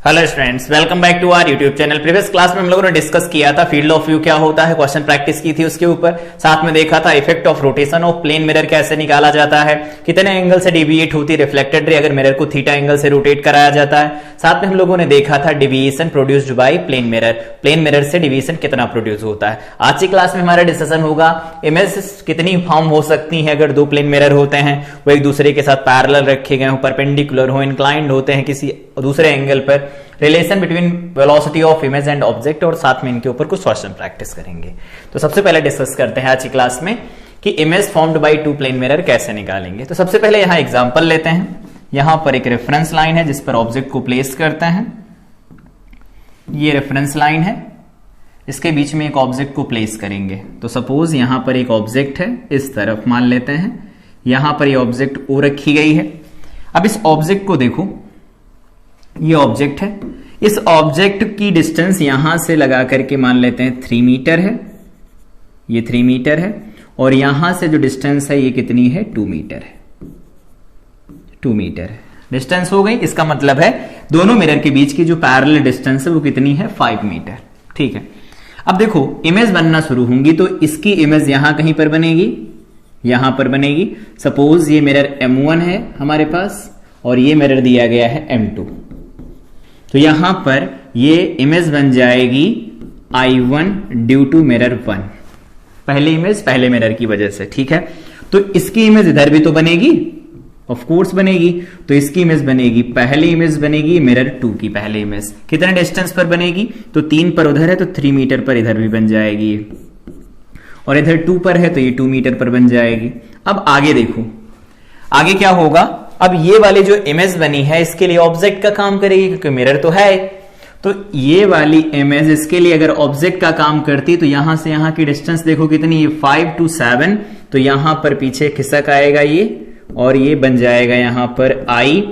Hello students, welcome back to our YouTube channel. Previous class में हम लोगों ने डिस्कस किया था फील्ड ऑफ व्यू क्या होता है, क्वेश्चन प्रैक्टिस की थी उसके ऊपर। साथ में देखा था effect of rotation of plane mirror कैसे निकाला जाता है, कितने एंगल से डिविएट होती है रिफ्लेक्टेड रे अगर मिरर को थीटा एंगल से रोटेट कराया जाता है। साथ में हम लोगों ने देखा था deviation produced by plane mirror से डिविएशन कितना प्रोड्यूस होता है। आज की क्लास में हमारा डिस्कशन होगा इमेज कितनी फॉर्म हो सकती है अगर दो प्लेन मिरर होते हैं, वो एक दूसरे के साथ पैरेलल रखे गए हो, परपेंडिकुलर हो, इंक्लाइंड होते हैं किसी दूसरे एंगल पर, relation between velocity of image and object, और साथ में इनके ऊपर कुछ क्वेश्चन प्रैक्टिस करेंगे। तो सबसे पहले डिस्कस करते हैं आज की क्लास में कि image formed by two plane mirror कैसे निकालेंगे। तो सबसे पहले यहां एग्जांपल लेते हैं। यहां पर एक रेफरेंस लाइन है जिस पर ऑब्जेक्ट को प्लेस करते हैं। ये रेफरेंस लाइन है, इसके बीच में एक ऑब्जेक्ट को प्लेस करेंगे। तो सपोज यहां पर एक ऑब्जेक्ट है, इस तरफ मान लेते हैं। यहां पर ये ऑब्जेक्ट ओ रखी गई है। अब इस ऑब्जेक्ट को देखो, ये ऑब्जेक्ट है, इस ऑब्जेक्ट की डिस्टेंस यहां से लगा करके मान लेते हैं 3 मीटर है, ये 3 मीटर है, और यहां से जो डिस्टेंस है ये कितनी है, 2 मीटर है। 2 मीटर है डिस्टेंस हो गई। इसका मतलब है दोनों मिरर के बीच की जो पैरेलल डिस्टेंस है वो कितनी है, 5 मीटर। ठीक है, अब देखो इमेज बनना शुरू होंगी तो इसकी इमेज यहां कहीं पर बनेगी, यहां पर बनेगी। सपोज ये मिरर M1 है हमारे पास और ये मिरर दिया गया है M2। तो यहां पर ये इमेज बन जाएगी I1 ड्यू टू मिरर 1, पहली इमेज पहले मिरर की वजह से। ठीक है, तो इसकी इमेज इधर भी तो बनेगी, ऑफ कोर्स बनेगी। तो इसकी इमेज बनेगी, पहली इमेज बनेगी मिरर 2 की पहली इमेज। कितने डिस्टेंस पर बनेगी, तो 3 पर उधर है तो 3 मीटर पर इधर भी बन जाएगी, और इधर 2 पर है तो ये 2 मीटर पर बन जाएगी। अब आगे देखो, आगे क्या होगा। अब ये वाली जो इमेज बनी है इसके लिए ऑब्जेक्ट का काम करेगी क्योंकि मिरर तो है। तो ये वाली इमेज इसके लिए अगर ऑब्जेक्ट का काम करती तो यहां से यहां की डिस्टेंस देखो कितनी है, 5 to 7। तो यहां पर पीछे खिसक आएगा ये, और ये बन जाएगा यहां पर I।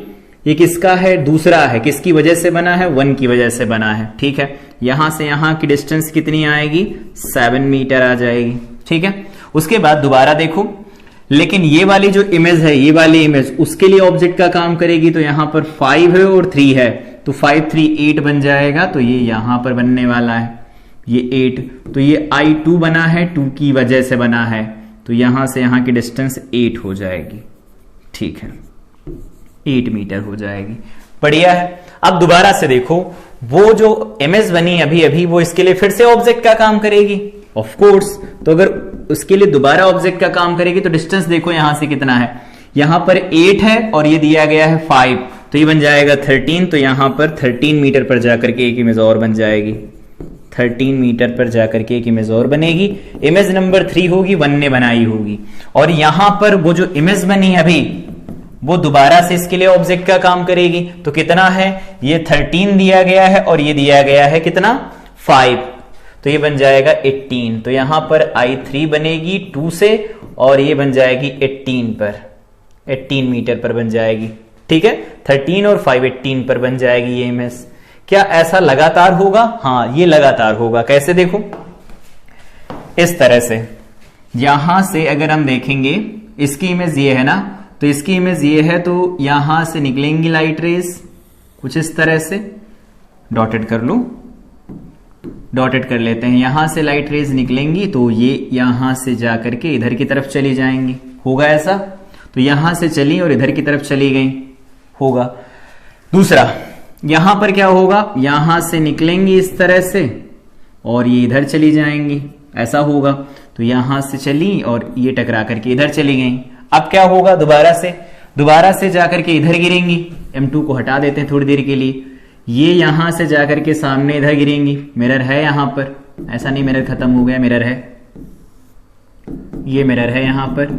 ये किसका है, दूसरा है, किसकी वजह से बना है, 1 की वजह से बना है। ठीक है, यहां से यहां की डिस्टेंस कितनी आएगी, 7 मीटर आ जाएगी। ठीक है, उसके बाद दोबारा देखो, लेकिन ये वाली जो इमेज है, ये वाली इमेज उसके लिए ऑब्जेक्ट का काम करेगी। तो यहां पर 5 है और 3 है, तो 5 3 8 बन जाएगा। तो ये यहां पर बनने वाला है, ये 8। तो ये I2 बना है, 2 की वजह से बना है। तो यहां से यहां की डिस्टेंस 8 हो जाएगी। ठीक है, 8 मीटर हो जाएगी। बढ़िया है। अब दोबारा से देखो, वो जो इमेज बनी अभी अभी वो इसके लिए फिर से ऑब्जेक्ट का काम करेगी, ऑफ कोर्स। तो अगर उसके लिए दोबारा ऑब्जेक्ट का काम करेगी तो डिस्टेंस देखो यहां से कितना है, यहां पर 8 है और ये दिया गया है 5, तो ये बन जाएगा 13। तो यहां पर 13 मीटर पर जाकर के एक इमेज और बन जाएगी, 13 मीटर पर जाकर के एक इमेज और बनेगी। इमेज नंबर 3 होगी, 1 ने बनाई होगी। और यहां पर वो जो इमेज बनी अभी वो दोबारा से इसके लिए ऑब्जेक्ट का काम करेगी। तो कितना है, ये 13 दिया गया है और ये दिया गया है कितना, 5। तो ये बन जाएगा 18। तो यहां पर I3 बनेगी 2 से, और ये बन जाएगी 18 पर, 18 मीटर पर बन जाएगी। ठीक है, 13 और 5 18 पर बन जाएगी ये इमेज। क्या ऐसा लगातार होगा? हाँ, ये लगातार होगा। कैसे देखो, इस तरह से यहां से अगर हम देखेंगे, इसकी इमेज ये है ना, तो इसकी इमेज ये है, तो यहां से निकलेंगी लाइट रेस कुछ इस तरह से, डॉटेड कर लो, डॉटेड कर लेते हैं। यहां से लाइट रेज निकलेंगी तो ये यहां से जाकर के इधर की तरफ चली जाएंगी, होगा ऐसा। तो यहां से चली और इधर की तरफ चली गई, होगा। दूसरा, यहां पर क्या होगा, यहां से निकलेंगी इस तरह से और ये इधर चली जाएंगी, ऐसा होगा। तो यहां से चली और ये टकरा करके इधर चली गई। अब क्या होगा, दोबारा से जाकर के इधर गिरेंगी। M2 को हटा देते हैं थोड़ी देर के लिए। ये यहां से जाकर के सामने इधर गिरेंगी, मिरर है यहां पर, ऐसा नहीं मिरर खत्म हो गया, मिरर है, ये मिरर है यहां पर।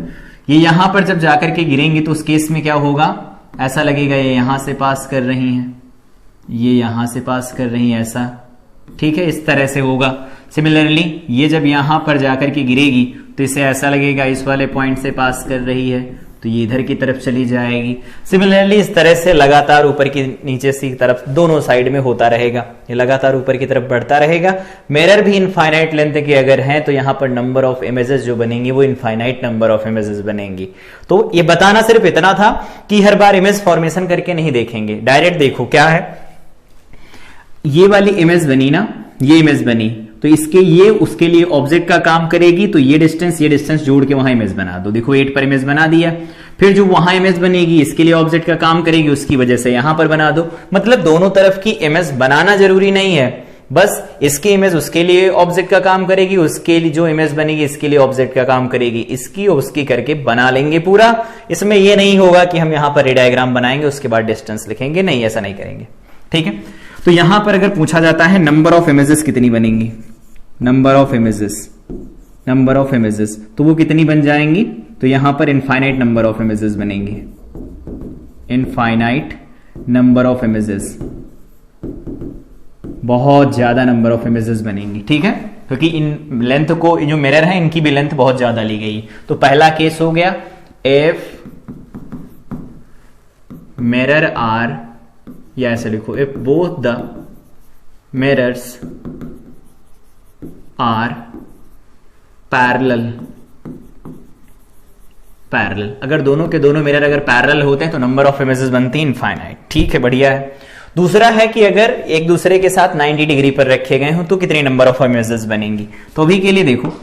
ये यहां पर जब जाकर के गिरेंगी तो उस केस में क्या होगा, ऐसा लगेगा ये यहां से पास कर रही हैं, ये यहां से पास कर रही हैं, ऐसा। ठीक है, इस तरह से होगा। सिमिलरली ये जब यहां पर जाकर के गिरेगी तो इसे ऐसा लगेगा इस वाले पॉइंट से पास कर रही है, तो ये इधर की तरफ चली जाएगी। सिमिलरली इस तरह से लगातार ऊपर की नीचे की तरफ दोनों साइड में होता रहेगा, ये लगातार ऊपर की तरफ बढ़ता रहेगा। मिरर भी इनफाइनाइट लेंथ के अगर हैं तो यहां पर नंबर ऑफ इमेजेस जो बनेंगी वो इनफाइनाइट नंबर ऑफ इमेजेस बनेंगी। तो ये बताना सिर्फ इतना था कि हर बार इमेज फॉर्मेशन करके नहीं देखेंगे, डायरेक्ट देखो क्या है। ये वाली इमेज बनी ना, ये इमेज बनी, तो इसके ये उसके लिए ऑब्जेक्ट का काम करेगी, तो ये डिस्टेंस जोड़ के वहां इमेज बना दो। देखो 8 पर इमेज बना दिया। फिर जो वहां इमेज बनेगी इसके लिए ऑब्जेक्ट का काम करेगी, उसकी वजह से यहां पर बना दो। मतलब दोनों तरफ की इमेज बनाना जरूरी नहीं है, बस इसकी इमेज उसके लिए ऑब्जेक्ट का काम करेगी, उसके लिए जो इमेज बनेगी इसके लिए ऑब्जेक्ट का काम करेगी, इसकी और उसकी करके बना लेंगे पूरा। इसमें यह नहीं होगा कि हम यहां पर रे डायग्राम बनाएंगे उसके बाद डिस्टेंस लिखेंगे, नहीं, ऐसा नहीं करेंगे। ठीक है, तो यहां पर अगर पूछा जाता है नंबर ऑफ इमेजेस कितनी बनेंगी, नंबर ऑफ इमेजेस, तो वो कितनी बन जाएंगी, तो यहां पर इनफाइनाइट नंबर ऑफ इमेजेस बनेंगे, इनफाइनाइट नंबर ऑफ इमेजेस, बहुत ज्यादा नंबर ऑफ इमेजेस बनेंगी। ठीक है, क्योंकि इन लेंथ को, जो मिरर है इनकी भी लेंथ बहुत ज्यादा ली गई। तो पहला केस हो गया इफ मिरर आर, या ऐसे लिखो if both the mirrors are parallel, अगर दोनों के दोनों मिरर अगर पैरेलल होते हैं तो नंबर ऑफ इमेजेस बनती है इनफाइनाइट। ठीक है, बढ़िया है। दूसरा है कि अगर एक दूसरे के साथ 90 डिग्री पर रखे गए हो तो कितनी नंबर ऑफ इमेजेस बनेंगी। तो अभी के लिए देखो,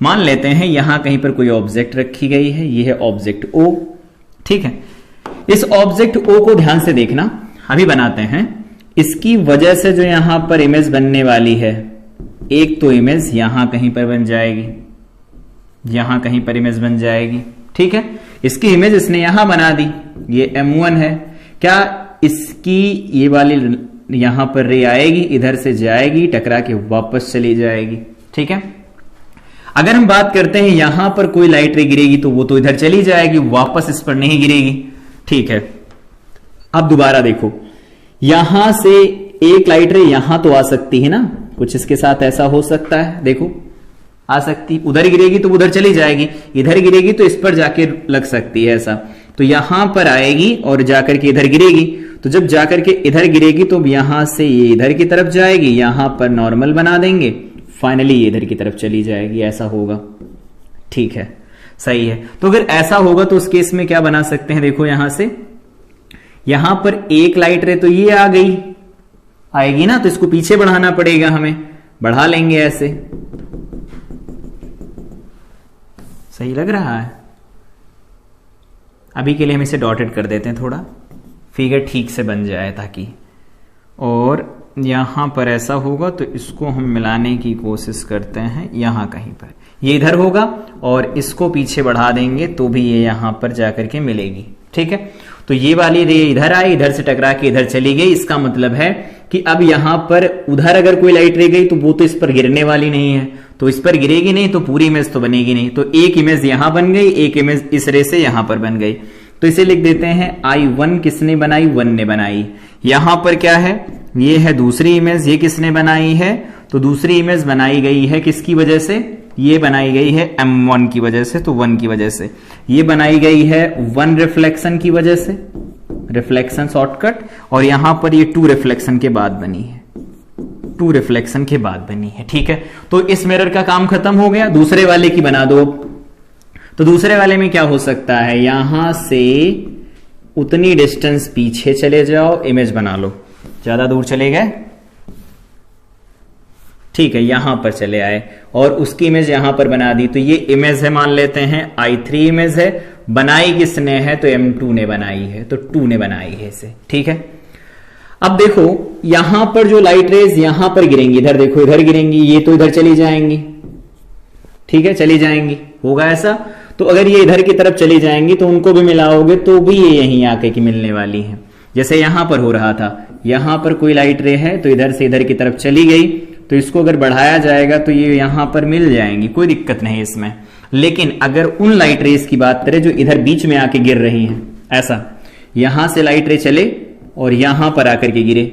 मान लेते हैं यहां कहीं पर कोई ऑब्जेक्ट रखी गई है, ये है ऑब्जेक्ट ओ। ठीक है, इस ऑब्जेक्ट ओ को ध्यान से देखना, अभी बनाते हैं। इसकी वजह से जो यहां पर इमेज बनने वाली है, एक तो इमेज यहां कहीं पर बन जाएगी, यहां कहीं पर इमेज बन जाएगी। ठीक है, इसकी इमेज इसने यहां बना दी, ये M1 है। क्या इसकी ये वाली यहां पर रे आएगी, इधर से जाएगी, टकरा के वापस चली जाएगी। ठीक है, अगर हम बात करते हैं यहां पर कोई लाइट रे गिरेगी तो वो तो इधर चली जाएगी, वापस इस पर नहीं गिरेगी। ठीक है, अब दोबारा देखो, यहां से एक लाइट रे यहां तो आ सकती है ना, कुछ इसके साथ ऐसा हो सकता है, देखो आ सकती, उधर गिरेगी तो उधर चली जाएगी, इधर गिरेगी तो इस पर जाके लग सकती है ऐसा। तो यहां पर आएगी और जाकर के इधर गिरेगी, तो जब जाकर के इधर गिरेगी तो यहां से ये इधर की तरफ जाएगी, यहां पर नॉर्मल बना देंगे, फाइनली ये इधर की तरफ चली जाएगी, ऐसा होगा। ठीक है, सही है। तो अगर ऐसा होगा तो उस केस में क्या बना सकते हैं, देखो यहां से, यहां पर एक लाइट रे तो ये आ गई, आएगी ना, तो इसको पीछे बढ़ाना पड़ेगा हमें, बढ़ा लेंगे ऐसे। सही लग रहा है? अभी के लिए हम इसे डॉटेड कर देते हैं, थोड़ा फिगर ठीक से बन जाए ताकि, और यहां पर ऐसा होगा तो इसको हम मिलाने की कोशिश करते हैं, यहां कहीं पर ये इधर होगा और इसको पीछे बढ़ा देंगे तो भी ये यहां पर जाकर के मिलेगी। ठीक है, तो ये वाली रे इधर आई, इधर से टकरा के इधर चली गई, इसका मतलब है कि अब यहां पर उधर अगर कोई लाइट रह गई तो वो तो इस पर गिरने वाली नहीं है, तो इस पर गिरेगी नहीं तो पूरी इमेज तो बनेगी नहीं। तो एक इमेज यहां बन गई, एक इमेज इस रे से यहां पर बन गई, तो इसे लिख देते हैं I1 किसने बनाई, 1 ने बनाई। यहां पर क्या है, ये है दूसरी इमेज, ये किसने बनाई है, तो दूसरी इमेज बनाई गई है किसकी वजह से, ये बनाई गई है M1 की वजह से, तो 1 की वजह से। ये बनाई गई है 1 रिफ्लेक्शन की वजह से, रिफ्लेक्शन शॉर्टकट, और यहां पर ये 2 रिफ्लेक्शन के बाद बनी है, 2 रिफ्लेक्शन के बाद बनी है। ठीक है, तो इस मिरर का काम खत्म हो गया। दूसरे वाले की बना दो। तो दूसरे वाले में क्या हो सकता है, यहां से उतनी डिस्टेंस पीछे चले जाओ, इमेज बना लो। ज्यादा दूर चले गए, ठीक है, यहां पर चले आए और उसकी इमेज यहां पर बना दी। तो ये इमेज है, मान लेते हैं I3 इमेज है, बनाई किसने है, तो M2 ने बनाई है, तो 2 ने बनाई है इसे। ठीक है, अब देखो यहां पर जो लाइट रेज यहां पर गिरेंगी, इधर देखो इधर गिरेंगी, ये तो इधर चली जाएंगी। ठीक है, चली जाएंगी, होगा ऐसा। तो अगर ये इधर की तरफ चली जाएंगी तो उनको भी मिलाओगे तो भी ये यहीं आके की मिलने वाली है। जैसे यहां पर हो रहा था, यहां पर कोई लाइट रे है तो इधर से इधर की तरफ चली गई, तो इसको अगर बढ़ाया जाएगा तो ये यहां पर मिल जाएंगी, कोई दिक्कत नहीं इसमें। लेकिन अगर उन लाइट रेस की बात करें जो इधर बीच में आके गिर रही हैं, ऐसा यहां से लाइट रे चले और यहां पर आकर के गिरे,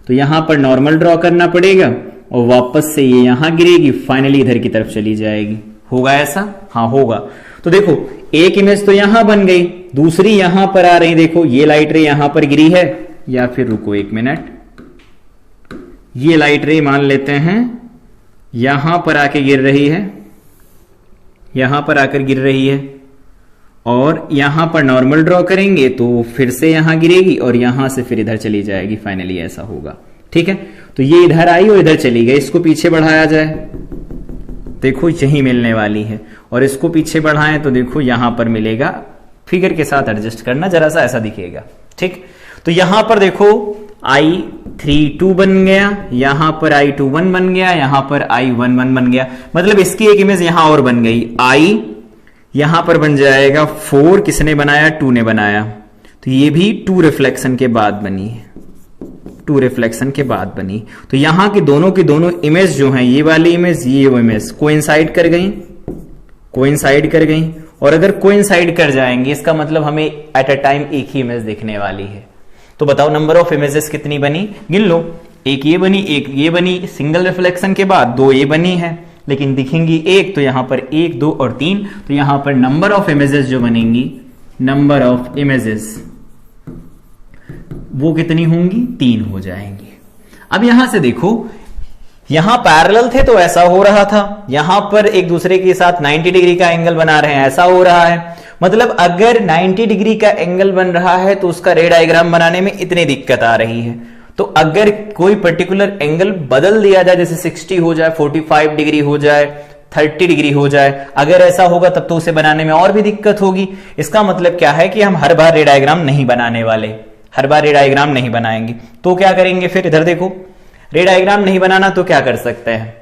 तो यहां पर नॉर्मल ड्रॉ करना पड़ेगा और वापस से ये यहां गिरेगी, फाइनली इधर की तरफ चली जाएगी। होगा ऐसा? हाँ होगा। तो देखो एक इमेज तो यहां बन गई, दूसरी यहां पर आ रही, देखो ये लाइट रे यहां पर गिरी है, या फिर रुको 1 मिनट, ये लाइट रे मान लेते हैं यहां पर आके गिर रही है, यहां पर आकर गिर रही है, और यहां पर नॉर्मल ड्रॉ करेंगे तो फिर से यहां गिरेगी और यहां से फिर इधर चली जाएगी, फाइनली ऐसा होगा। ठीक है, तो ये इधर आई और इधर चली गई, इसको पीछे बढ़ाया जाए, देखो यही मिलने वाली है, और इसको पीछे बढ़ाएं तो देखो यहां पर मिलेगा, फिगर के साथ एडजस्ट करना, जरा सा ऐसा दिखेगा, ठीक। तो यहां पर देखो I32 बन गया, यहां पर I21 बन गया, यहां पर I11 बन गया, मतलब इसकी एक इमेज यहां और बन गई, I यहां पर बन जाएगा 4, किसने बनाया, 2 ने बनाया, तो ये भी 2 रिफ्लेक्शन के बाद बनी है, 2 रिफ्लेक्शन के बाद बनी। तो यहां की दोनों इमेज जो हैं, ये वाली इमेज, ये वो इमेज कोइंसाइड कर गई, और अगर कोइंसाइड कर जाएंगे इसका मतलब हमें एट अ टाइम एक ही इमेज दिखने वाली है। तो बताओ नंबर ऑफ इमेजेस कितनी बनी, गिन लो, एक ये बनी सिंगल रिफ्लेक्शन के बाद, 2 ये बनी है, लेकिन दिखेंगी एक, तो यहां पर 1, 2 और 3, तो यहां पर नंबर ऑफ इमेजेस जो बनेंगी, नंबर ऑफ इमेजेस वो कितनी होंगी, 3 हो जाएंगी। अब यहां से देखो, यहां पैरेलल थे तो ऐसा हो रहा था, यहां पर एक दूसरे के साथ 90 डिग्री का एंगल बना रहे हैं, ऐसा हो रहा है, मतलब अगर 90 डिग्री का एंगल बन रहा है तो उसका रे डायग्राम बनाने में इतनी दिक्कत आ रही है। तो अगर कोई पर्टिकुलर एंगल बदल दिया जाए, जैसे 60 हो जाए, 45 डिग्री हो जाए, 30 डिग्री हो जाए, अगर ऐसा होगा तब तो उसे बनाने में और भी दिक्कत होगी। इसका मतलब क्या है कि हम हर बार रे डायग्राम नहीं बनाने वाले, हर बार रे डायग्राम नहीं बनाएंगे। तो क्या करेंगे फिर, इधर देखो, रे डायग्राम नहीं बनाना तो क्या कर सकते हैं,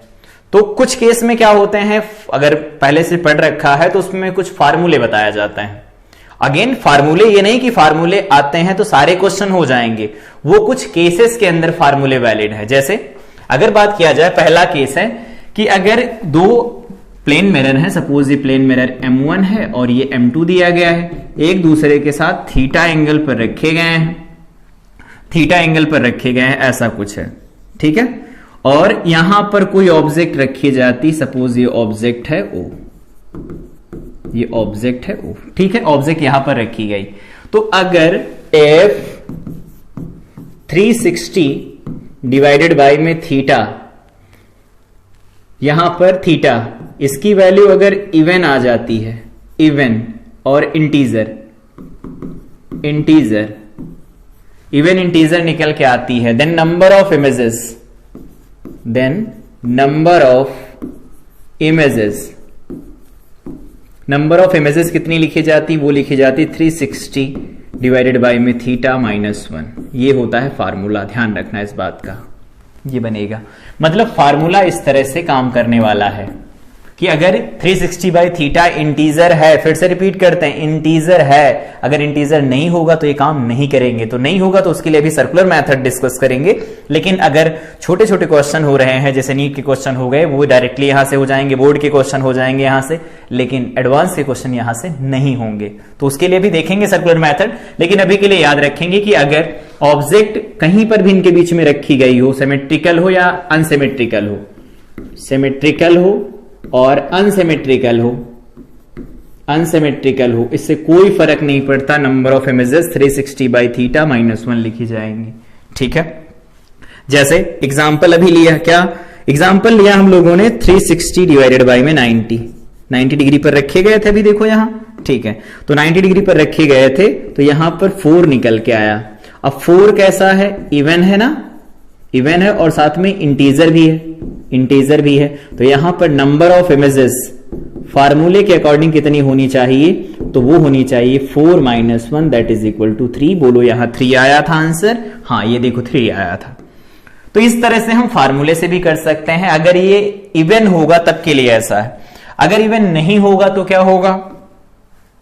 तो कुछ केस में क्या होते हैं, अगर पहले से पढ़ रखा है तो उसमें कुछ फार्मूले बताया जाता है। अगेन फार्मूले, ये नहीं कि फार्मूले आते हैं तो सारे क्वेश्चन हो जाएंगे, वो कुछ केसेस के अंदर फार्मूले वैलिड है। जैसे अगर बात किया जाए, पहला केस है कि अगर 2 प्लेन मिरर है, सपोज ये प्लेन मिरर M1 है और ये M2 दिया गया है, एक दूसरे के साथ थीटा एंगल पर रखे गए हैं, ऐसा कुछ है, ठीक है, और यहां पर कोई ऑब्जेक्ट रखी जाती, सपोज ये ऑब्जेक्ट है O, ये ऑब्जेक्ट है O, ठीक है, ऑब्जेक्ट यहां पर रखी गई, तो अगर F 360 डिवाइडेड बाय में थीटा, यहां पर थीटा, इसकी वैल्यू अगर इवन आ जाती है, इवन और इंटीजर इवन इंटीजर निकल के आती है, देन नंबर ऑफ इमेजेस कितनी लिखी जाती, वो लिखी जाती 360 डिवाइडेड बाय में थीटा -1। ये होता है फार्मूला, ध्यान रखना इस बात का, ये बनेगा, मतलब फार्मूला इस तरह से काम करने वाला है कि अगर 360 बाई थीटा इंटीजर है, फिर से रिपीट करते हैं, इंटीजर है, अगर इंटीजर नहीं होगा तो ये काम नहीं करेंगे, तो नहीं होगा तो उसके लिए भी सर्कुलर मेथड डिस्कस करेंगे। लेकिन अगर छोटे छोटे क्वेश्चन हो रहे हैं, जैसे नीट के क्वेश्चन हो गए, वो डायरेक्टली यहां से हो जाएंगे, बोर्ड के क्वेश्चन हो जाएंगे यहां से, लेकिन एडवांस के क्वेश्चन यहां से नहीं होंगे, तो उसके लिए भी देखेंगे सर्कुलर मेथड। लेकिन अभी के लिए याद रखेंगे कि अगर ऑब्जेक्ट कहीं पर भी इनके बीच में रखी गई हो, सिमेट्रिकल हो या अनसिमेट्रिकल हो, सिमेट्रिकल हो और अनसिमेट्रिकल हो, इससे कोई फर्क नहीं पड़ता, number of images 360 by theta -1 लिखी जाएंगी, ठीक है। जैसे एग्जांपल अभी लिया, क्या एग्जांपल लिया हम लोगों ने, 360 डिवाइडेड बाई में 90 डिग्री पर रखे गए थे, अभी देखो यहां, ठीक है, तो 90 डिग्री पर रखे गए थे, तो यहां पर 4 निकल के आया। अब 4 कैसा है, इवन है ना, इवन है और साथ में इंटीजर भी है, तो यहां पर नंबर ऑफ इमेजेस फार्मूले के अकॉर्डिंग कितनी होनी चाहिए, तो वो होनी चाहिए 4 - 1 दैट इज इक्वल टू 3। बोलो यहां 3 आया था आंसर, हाँ ये देखो 3 आया था। तो इस तरह से हम फार्मूले से भी कर सकते हैं। अगर ये इवन होगा तब के लिए ऐसा है, अगर इवन नहीं होगा तो क्या होगा,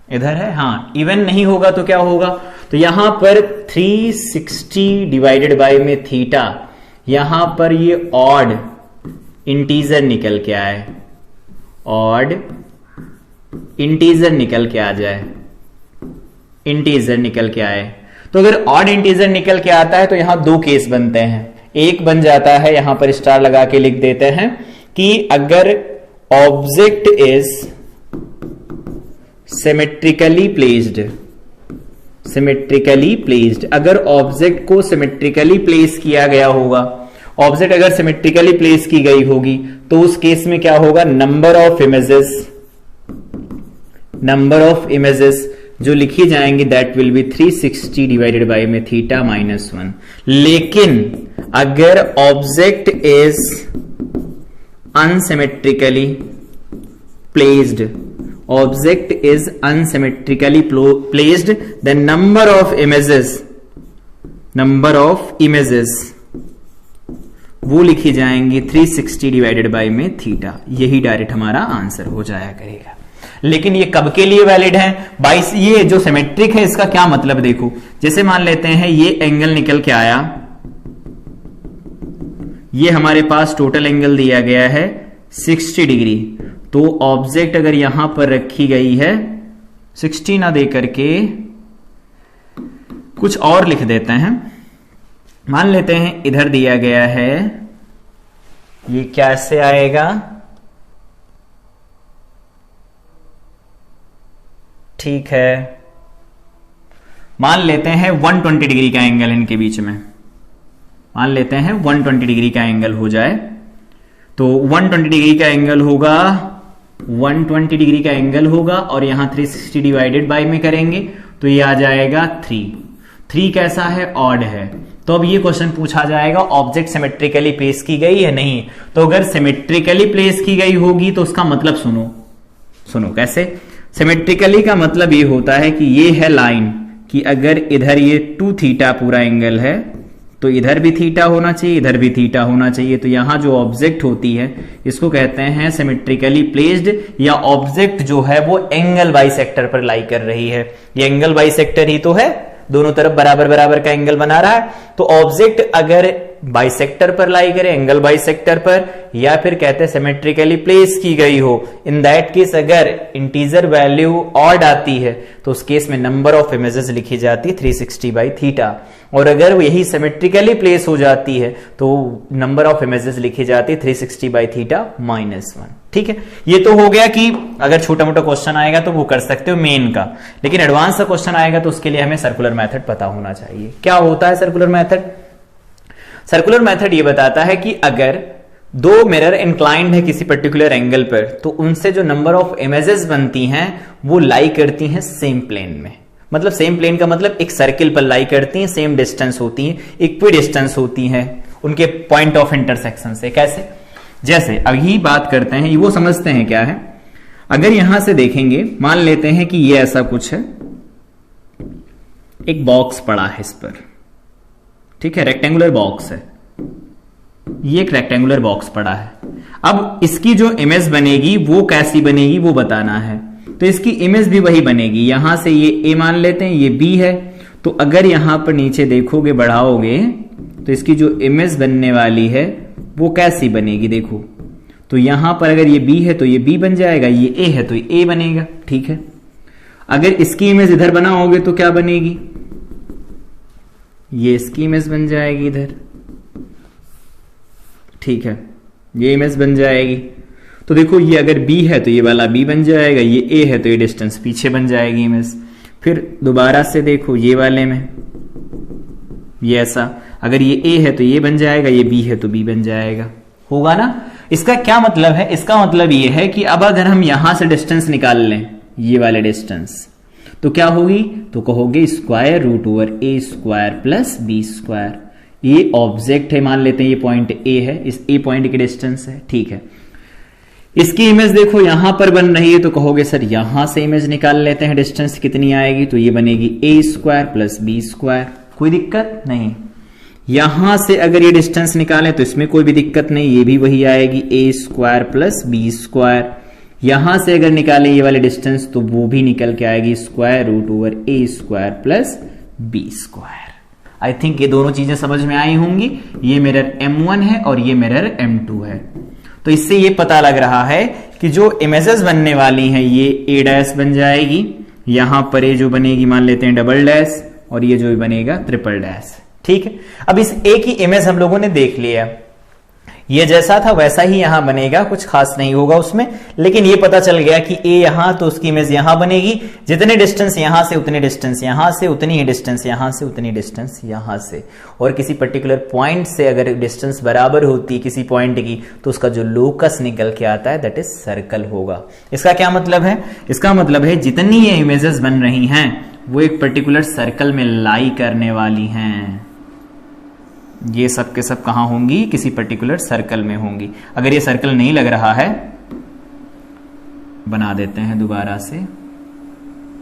इधर है, हाँ इवन नहीं होगा तो क्या होगा, तो यहां पर 360 डिवाइडेड बाय में थीटा, यहां पर ये ऑड इंटीजर निकल के आए, ऑड इंटीजर निकल के आ जाए, इंटीजर निकल के आए, तो अगर ऑड इंटीजर निकल के आता है तो यहां 2 केस बनते हैं। एक बन जाता है, यहां पर स्टार लगा के लिख देते हैं, कि अगर ऑब्जेक्ट इज सिमेट्रिकली प्लेस्ड, अगर ऑब्जेक्ट को सिमेट्रिकली प्लेस किया गया होगा, ऑब्जेक्ट अगर सिमेट्रिकली प्लेस की गई होगी, तो उस केस में क्या होगा, नंबर ऑफ इमेजेस जो लिखी जाएंगी that will be 360 divided by में थीटा -1। लेकिन अगर object is unsymmetrically placed, object is unsymmetrically placed, the number of images वो लिखी जाएंगी 360 डिवाइडेड बाय में थीटा। यही डायरेक्ट हमारा आंसर हो जाया करेगा। लेकिन ये कब के लिए वैलिड है? 22 ये जो सिमेट्रिक है इसका क्या मतलब देखो, जैसे मान लेते हैं ये एंगल निकल के आया, ये हमारे पास टोटल एंगल दिया गया है 60 डिग्री, तो ऑब्जेक्ट अगर यहां पर रखी गई है 60 ना दे करके कुछ और लिख देते हैं, मान लेते हैं इधर दिया गया है, ये कैसे आएगा, ठीक है, मान लेते हैं 120 डिग्री का एंगल इनके बीच में, मान लेते हैं 120 डिग्री का एंगल हो जाए, तो 120 डिग्री का एंगल होगा, 120 डिग्री का एंगल होगा और यहां 360 डिवाइडेड बाय में करेंगे तो ये आ जाएगा 3 कैसा है? ऑड है। तो अब ये क्वेश्चन पूछा जाएगा ऑब्जेक्ट सिमेट्रिकली प्लेस की गई है? नहीं। तो अगर सिमेट्रिकली प्लेस की गई होगी तो उसका मतलब सुनो कैसे? सिमेट्रिकली का मतलब ये होता है कि ये है लाइन कि अगर इधर ये 2 थीटा पूरा एंगल है तो इधर भी थीटा होना चाहिए, इधर भी थीटा होना चाहिए। तो यहां जो ऑब्जेक्ट होती है इसको कहते हैं सिमेट्रिकली प्लेस्ड, या ऑब्जेक्ट जो है वो एंगल बाइसेक्टर पर लाई कर रही है। ये एंगल बाइसेक्टर ही तो है, दोनों तरफ बराबर बराबर का एंगल बना रहा है। तो ऑब्जेक्ट अगर बाइसेक्टर पर लाई करे, एंगल बाइसेक्टर पर, या फिर कहते हैं सिमेट्रिकली प्लेस की गई हो, इन दैट केस अगर इंटीजर वैल्यू ऑड आती है तो उस केस में नंबर ऑफ इमेजेस लिखी जाती है 360 बाई थीटा, और अगर यही सिमेट्रिकली प्लेस हो जाती है तो नंबर ऑफ इमेजेस लिखी जाती है 360 बाई थीटा -1। ठीक है, ये तो हो गया कि अगर छोटा मोटा क्वेश्चन आएगा तो वो कर सकते हो मेन का, लेकिन एडवांस का क्वेश्चन आएगा तो उसके लिए हमें सर्कुलर मेथड पता होना चाहिए। क्या होता है सर्कुलर मेथड? सर्कुलर मेथड ये बताता है कि अगर दो मिरर इंक्लाइंड है किसी पर्टिकुलर एंगल पर तो उनसे जो नंबर ऑफ इमेजेस बनती हैं वो लाई करती हैं सेम प्लेन में। मतलब सेम प्लेन का मतलब एक सर्किल पर लाई करती हैं, सेम डिस्टेंस होती हैं, इक्वी डिस्टेंस होती हैं उनके पॉइंट ऑफ इंटरसेक्शन से। कैसे? जैसे अभी बात करते हैं, वो समझते हैं क्या है। अगर यहां से देखेंगे, मान लेते हैं कि ये ऐसा कुछ है, एक बॉक्स पड़ा है इस पर, ठीक है, रेक्टेंगुलर बॉक्स है, ये एक रेक्टेंगुलर बॉक्स पड़ा है। अब इसकी जो इमेज बनेगी वो कैसी बनेगी वो बताना है, तो इसकी इमेज भी वही बनेगी। यहां से ये ए मान लेते हैं, ये बी है, तो अगर यहां पर नीचे देखोगे, बढ़ाओगे तो इसकी जो इमेज बनने वाली है वो कैसी बनेगी देखो। तो यहां पर अगर ये बी है तो ये बी बन जाएगा, ये ए है तो ये ए बनेगा। ठीक है, अगर इसकी इमेज इधर बनाओगे तो क्या बनेगी, ये इसकी इमेज बन जाएगी इधर। ठीक है, ये इमेज बन जाएगी। तो देखो ये अगर B है तो ये वाला B बन जाएगा, ये A है तो ये डिस्टेंस पीछे बन जाएगी इमेज। फिर दोबारा से देखो ये वाले में, ये ऐसा, अगर ये A है तो ये बन जाएगा, ये B है तो B बन जाएगा। होगा ना? इसका क्या मतलब है? इसका मतलब ये है कि अब अगर हम यहां से डिस्टेंस निकाल लें, ये वाले डिस्टेंस, तो क्या होगी? तो कहोगे square root over A square plus B square. ये ऑब्जेक्ट है, मान लेते हैं ये पॉइंट A है, इस A पॉइंट की डिस्टेंस है। ठीक है, इसकी इमेज देखो यहां पर बन रही है, तो कहोगे सर यहां से इमेज निकाल लेते हैं, डिस्टेंस कितनी आएगी, तो ये बनेगी A square plus B square. कोई दिक्कत नहीं। यहां से अगर ये डिस्टेंस निकालें तो इसमें कोई भी दिक्कत नहीं, ये भी वही आएगी A square plus B square. यहां से अगर निकालें ये वाले डिस्टेंस तो वो भी निकल के आएगी square root over A square plus B square. I think ये दोनों चीजें समझ में आई होंगी। ये मिरर M1 है और ये मिरर M2 है। तो इससे ये पता लग रहा है कि जो इमेजेस बनने वाली हैं ये A डैश बन जाएगी, यहां पर ये जो बनेगी मान लेते हैं डबल डैश, और ये जो बनेगा ट्रिपल डैश। ठीक है, अब इस A की इमेज हम लोगों ने देख लिया। ये जैसा था वैसा ही यहां बनेगा, कुछ खास नहीं होगा उसमें, लेकिन ये पता चल गया कि ए यहां तो उसकी इमेज यहां बनेगी, जितने डिस्टेंस यहां से उतनी डिस्टेंस यहां से, उतनी ही डिस्टेंस यहां से उतनी डिस्टेंस यहां से, और किसी पर्टिकुलर पॉइंट से अगर डिस्टेंस बराबर होती है किसी पॉइंट की तो उसका जो लोकस निकल के आता है दैट इज सर्कल होगा। इसका क्या मतलब है? इसका मतलब है जितनी ये इमेजेस बन रही हैं वो एक पर्टिकुलर सर्कल में लाई करने वाली हैं। ये सब के सब कहां होंगी? किसी पर्टिकुलर सर्कल में होंगी। अगर ये सर्कल नहीं लग रहा है, बना देते हैं दोबारा से,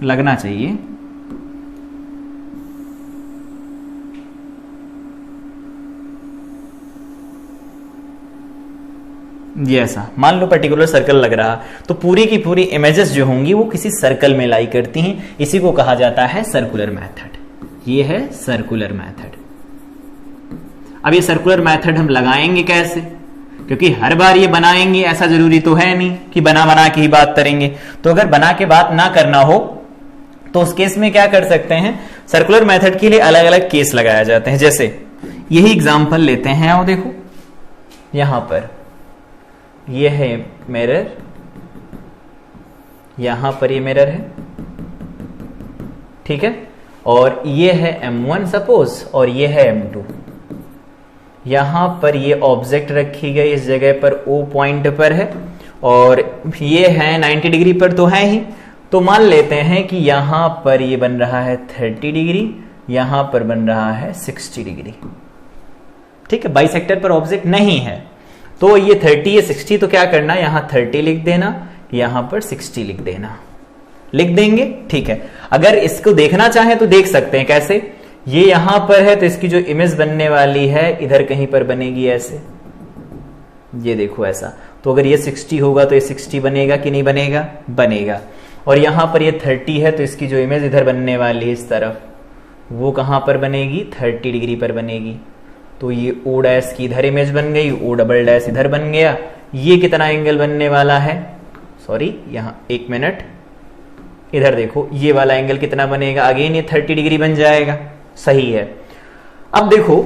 लगना चाहिए। ये ऐसा मान लो पर्टिकुलर सर्कल लग रहा, तो पूरी की पूरी इमेजेस जो होंगी वो किसी सर्कल में लाई करती हैं। इसी को कहा जाता है सर्कुलर मेथड। ये है सर्कुलर मेथड। अब ये सर्कुलर मेथड हम लगाएंगे कैसे? क्योंकि हर बार ये बनाएंगे ऐसा जरूरी तो है नहीं कि बना बना के ही बात करेंगे। तो अगर बना के बात ना करना हो तो उस केस में क्या कर सकते हैं? सर्कुलर मेथड के लिए अलग अलग केस लगाए जाते हैं। जैसे यही एग्जांपल लेते हैं, और देखो यहां पर ये है मिरर, यहां पर ये मिरर है, ठीक है, और ये है M1 सपोज, और ये है M2। यहां पर ये ऑब्जेक्ट रखी गई इस जगह पर O पॉइंट पर है, और ये है 90 डिग्री पर तो है ही। तो मान लेते हैं कि यहां पर ये बन रहा है 30 डिग्री, यहां पर बन रहा है 60 डिग्री, ठीक है। बाइसेक्टर पर ऑब्जेक्ट नहीं है, तो ये 30 या 60, तो क्या करना, यहां 30 लिख देना, यहां पर 60 लिख देना, लिख देंगे, ठीक है। अगर इसको देखना चाहें तो देख सकते हैं कैसे, ये यहां पर है तो इसकी जो इमेज बनने वाली है इधर कहीं पर बनेगी ऐसे, ये देखो ऐसा। तो अगर ये 60 होगा तो ये 60 बनेगा कि नहीं बनेगा? बनेगा। और यहां पर ये 30 है तो इसकी जो इमेज इधर बनने वाली है इस तरफ, वो कहां पर बनेगी? 30 डिग्री पर बनेगी। तो ये O डैश की इधर इमेज बन गई, O डबल डैश इधर बन गया। ये कितना एंगल बनने वाला है? सॉरी, यहां 1 मिनट, इधर देखो ये वाला एंगल कितना बनेगा? अगेन ये 30 डिग्री बन जाएगा, सही है। अब देखो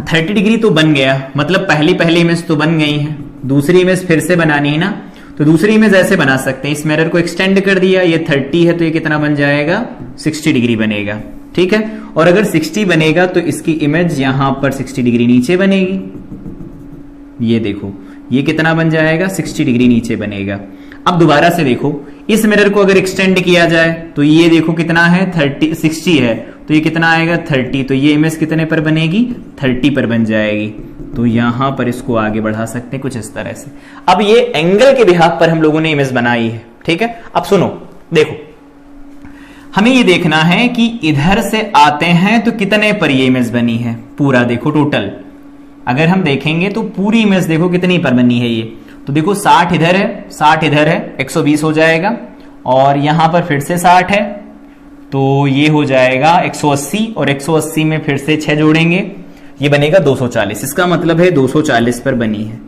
30 डिग्री तो बन गया, मतलब पहली इमेज तो बन गई है, दूसरी इमेज फिर से बनानी है ना। तो दूसरी इमेज ऐसे बना सकते हैं, इस मिरर को एक्सटेंड कर दिया, ये 30 है तो ये कितना बन जाएगा? 60 डिग्री बनेगा, ठीक है। और अगर 60 बनेगा तो इसकी इमेज यहां पर 60 डिग्री नीचे बनेगी, ये देखो ये कितना बन जाएगा? 60 डिग्री नीचे बनेगा। अब दोबारा से देखो, इस मिरर को अगर एक्सटेंड किया जाए तो ये देखो कितना है? 60 है तो ये कितना आएगा? 30। तो ये इमेज कितने पर बनेगी? 30 पर बन जाएगी। तो यहां पर इसको आगे बढ़ा सकते हैं कुछ इस तरह से। अब ये एंगल के बिहाफ पर हम लोगों ने इमेज बनाई है, ठीक है। अब सुनो, देखो हमें ये देखना है कि इधर से आते हैं तो कितने पर ये इमेज बनी है, पूरा देखो टोटल। अगर हम देखेंगे तो पूरी इमेज देखो कितनी पर बनी है ये, तो देखो 60 इधर है, 60 इधर है, 120 हो जाएगा, और यहां पर फिर से 60 है तो ये हो जाएगा 180, और 180 में फिर से 6 जोड़ेंगे, ये बनेगा 240। इसका मतलब है 240 पर बनी है,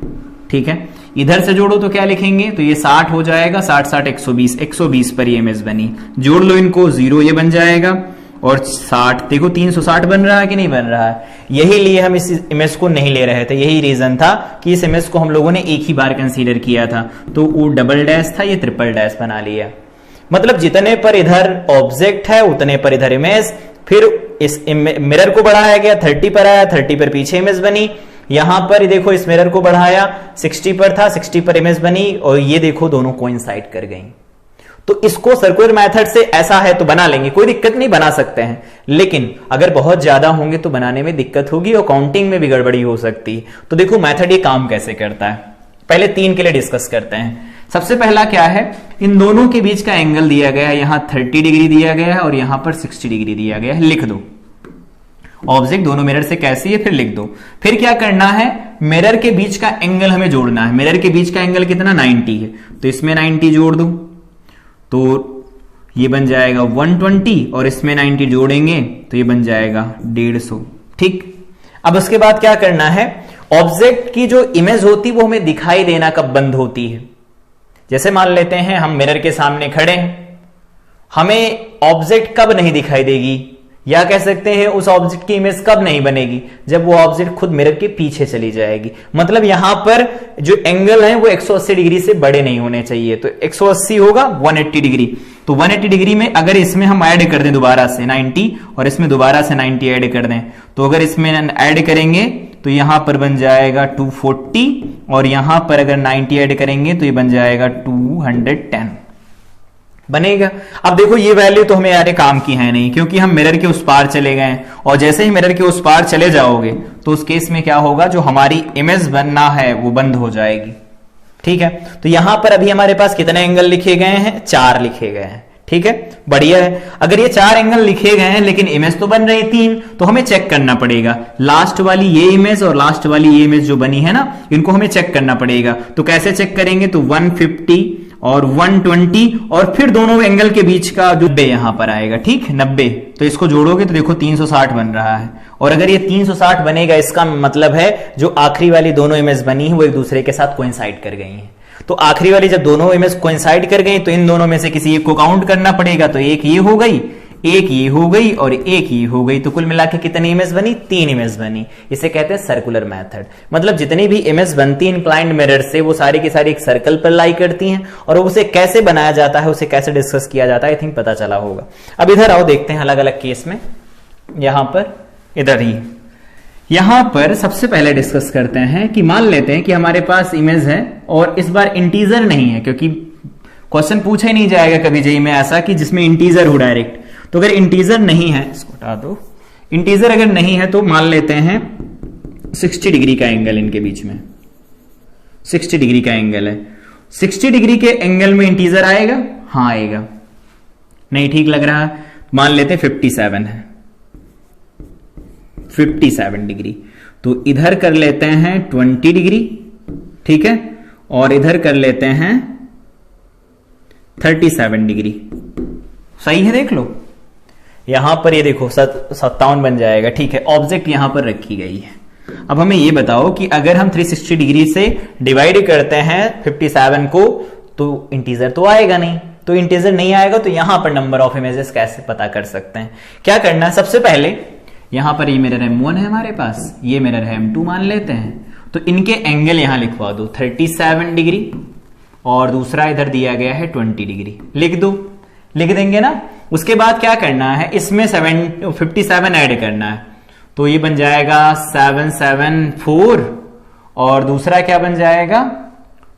ठीक है। इधर से जोड़ो तो क्या लिखेंगे? तो ये 60 हो जाएगा, 60 60 120, 120 पर ये इमेज बनी। जोड़ लो इनको, 0 ये बन जाएगा, और 60 देखो 360 बन रहा है कि नहीं बन रहा है। यही लिए हम इस इमेज को नहीं ले रहे थे, यही रीजन था कि इस इमेज को हम लोगों ने एक ही बार कंसीडर किया था। तो वो डबल डैश था, ये ट्रिपल डैश बना लिया। मतलब जितने पर इधर ऑब्जेक्ट है उतने पर इधर इमेज, फिर इस मिरर को बढ़ाया गया, 30 पर आया, 30 पर पीछे इमेज बनी। यहां पर देखो इस मिरर को बढ़ाया, 60 पर था, 60 पर इमेज बनी, और ये देखो दोनों कोइंसाइड कर गई। तो इसको सर्कुलर मेथड से ऐसा है तो बना लेंगे, कोई दिक्कत नहीं, बना सकते हैं। लेकिन अगर बहुत ज्यादा होंगे तो बनाने में दिक्कत होगी और काउंटिंग में भी गड़बड़ी हो सकती है। तो देखो मेथड ये काम कैसे करता है, पहले 3 के लिए डिस्कस करते हैं। सबसे पहला क्या है, इन दोनों के बीच का एंगल दिया गया है, यहां 30 डिग्री दिया गया है और यहां पर 60 डिग्री दिया गया है। लिख दो ऑब्जेक्ट दोनों मिरर से कैसी है, फिर लिख दो। फिर क्या करना है, मिरर के बीच का एंगल हमें जोड़ना है। मिरर के बीच का एंगल कितना? 90 है, तो इसमें 90 जोड़ दो, तो ये बन जाएगा 120, और इसमें 90 जोड़ेंगे तो ये बन जाएगा 150, ठीक। अब उसके बाद क्या करना है, ऑब्जेक्ट की जो इमेज होती वो हमें दिखाई देना कब बंद होती है। जैसे मान लेते हैं हम मिरर के सामने खड़े हैं, हमें ऑब्जेक्ट कब नहीं दिखाई देगी, या कह सकते हैं उस ऑब्जेक्ट की इमेज कब नहीं बनेगी, जब वो ऑब्जेक्ट खुद मिरर के पीछे चली जाएगी। मतलब यहां पर जो एंगल है वो 180 डिग्री से बड़े नहीं होने चाहिए। तो 180 होगा 180 डिग्री। तो 180 डिग्री में अगर इसमें हम ऐड कर दें दोबारा से 90 और इसमें दोबारा से 90 ऐड कर दें, तो अगर इसमें ऐड करेंगे तो यहां पर बन जाएगा 240 और यहां पर अगर 90 ऐड करेंगे तो ये बन जाएगा 210 बनेगा। अब देखो ये वैल्यू तो हमें यार काम की है नहीं, क्योंकि हम मिरर के उस पार चले गए हैं, और जैसे ही मिरर के उस पार चले जाओगे तो उस केस में क्या होगा, जो हमारी इमेज बनना है वो बंद हो जाएगी। ठीक है, तो यहां पर अभी हमारे पास कितने एंगल लिखे गए हैं, 4 लिखे गए हैं। ठीक है, बढ़िया है। अगर ये 4 एंगल लिखे गए हैं लेकिन इमेज तो बन रही 3, तो हमें चेक करना पड़ेगा लास्ट वाली ये इमेज और लास्ट वाली ये इमेज जो बनी है ना, इनको हमें चेक करना पड़ेगा। तो कैसे चेक करेंगे, तो 150 और 120 और फिर दोनों एंगल के बीच का जो 90 यहां पर आएगा। ठीक, 90, तो इसको जोड़ोगे तो देखो 360 बन रहा है। और अगर ये 360 बनेगा, इसका मतलब है जो आखिरी वाली दोनों इमेज बनी है वो एक दूसरे के साथ कोइंसाइड कर गई हैं। तो आखिरी वाली जब दोनों इमेज कोइंसाइड कर गई तो इन दोनों में से किसी एक को काउंट करना पड़ेगा। तो एक ये हो गई, एक ये हो गई और एक ये हो गई। तो कुल मिला के कितनी इमेज बनी, 3 इमेज बनी। इसे कहते हैं सर्कुलर मेथड। मतलब जितनी भी इमेज बनती है इंक्लाइंड मिरर से वो सारी की सारी एक सर्कल पर लाई करती हैं, और उसे कैसे बनाया जाता है, उसे कैसे डिस्कस किया जाता है, आई थिंक पता चला होगा। अब इधर आओ, देखते हैं अलग अलग केस में। यहां पर इधर ही यहां पर सबसे पहले डिस्कस करते हैं कि मान लेते हैं कि हमारे पास इमेज है और इस बार इंटीजर नहीं है, क्योंकि क्वेश्चन पूछा ही नहीं जाएगा कभी जेईई में ऐसा कि जिसमें इंटीजर हो डायरेक्ट। तो अगर इंटीजर नहीं है, इसको हटा दो, इंटीजर अगर नहीं है तो मान लेते हैं 60 डिग्री का एंगल इनके बीच में, 60 डिग्री का एंगल है। 60 डिग्री के एंगल में इंटीजर आएगा, हाँ आएगा। नहीं ठीक लग रहा, मान लेते हैं 57 है, 57 डिग्री। तो इधर कर लेते हैं 20 डिग्री, ठीक है, और इधर कर लेते हैं 37 डिग्री। सही है, देख लो यहां पर ये देखो 57 बन जाएगा। ठीक है, ऑब्जेक्ट यहां पर रखी गई है। अब हमें ये बताओ कि अगर हम 360 डिग्री से डिवाइड करते हैं 57 को तो इंटीजर तो आएगा नहीं। तो इंटीजर नहीं आएगा तो यहां पर नंबर ऑफ इमेजेस कैसे पता कर सकते हैं। क्या करना है, सबसे पहले यहां पर ये मिरर M1 है हमारे पास, ये मिरर है M2 मान लेते हैं। तो इनके एंगल यहां लिखवा दो 37 डिग्री और दूसरा इधर दिया गया है 20 डिग्री। लिख दो, लिख देंगे ना। उसके बाद क्या करना है, इसमें 57 ऐड करना है। तो ये बन जाएगा 774 और दूसरा क्या बन जाएगा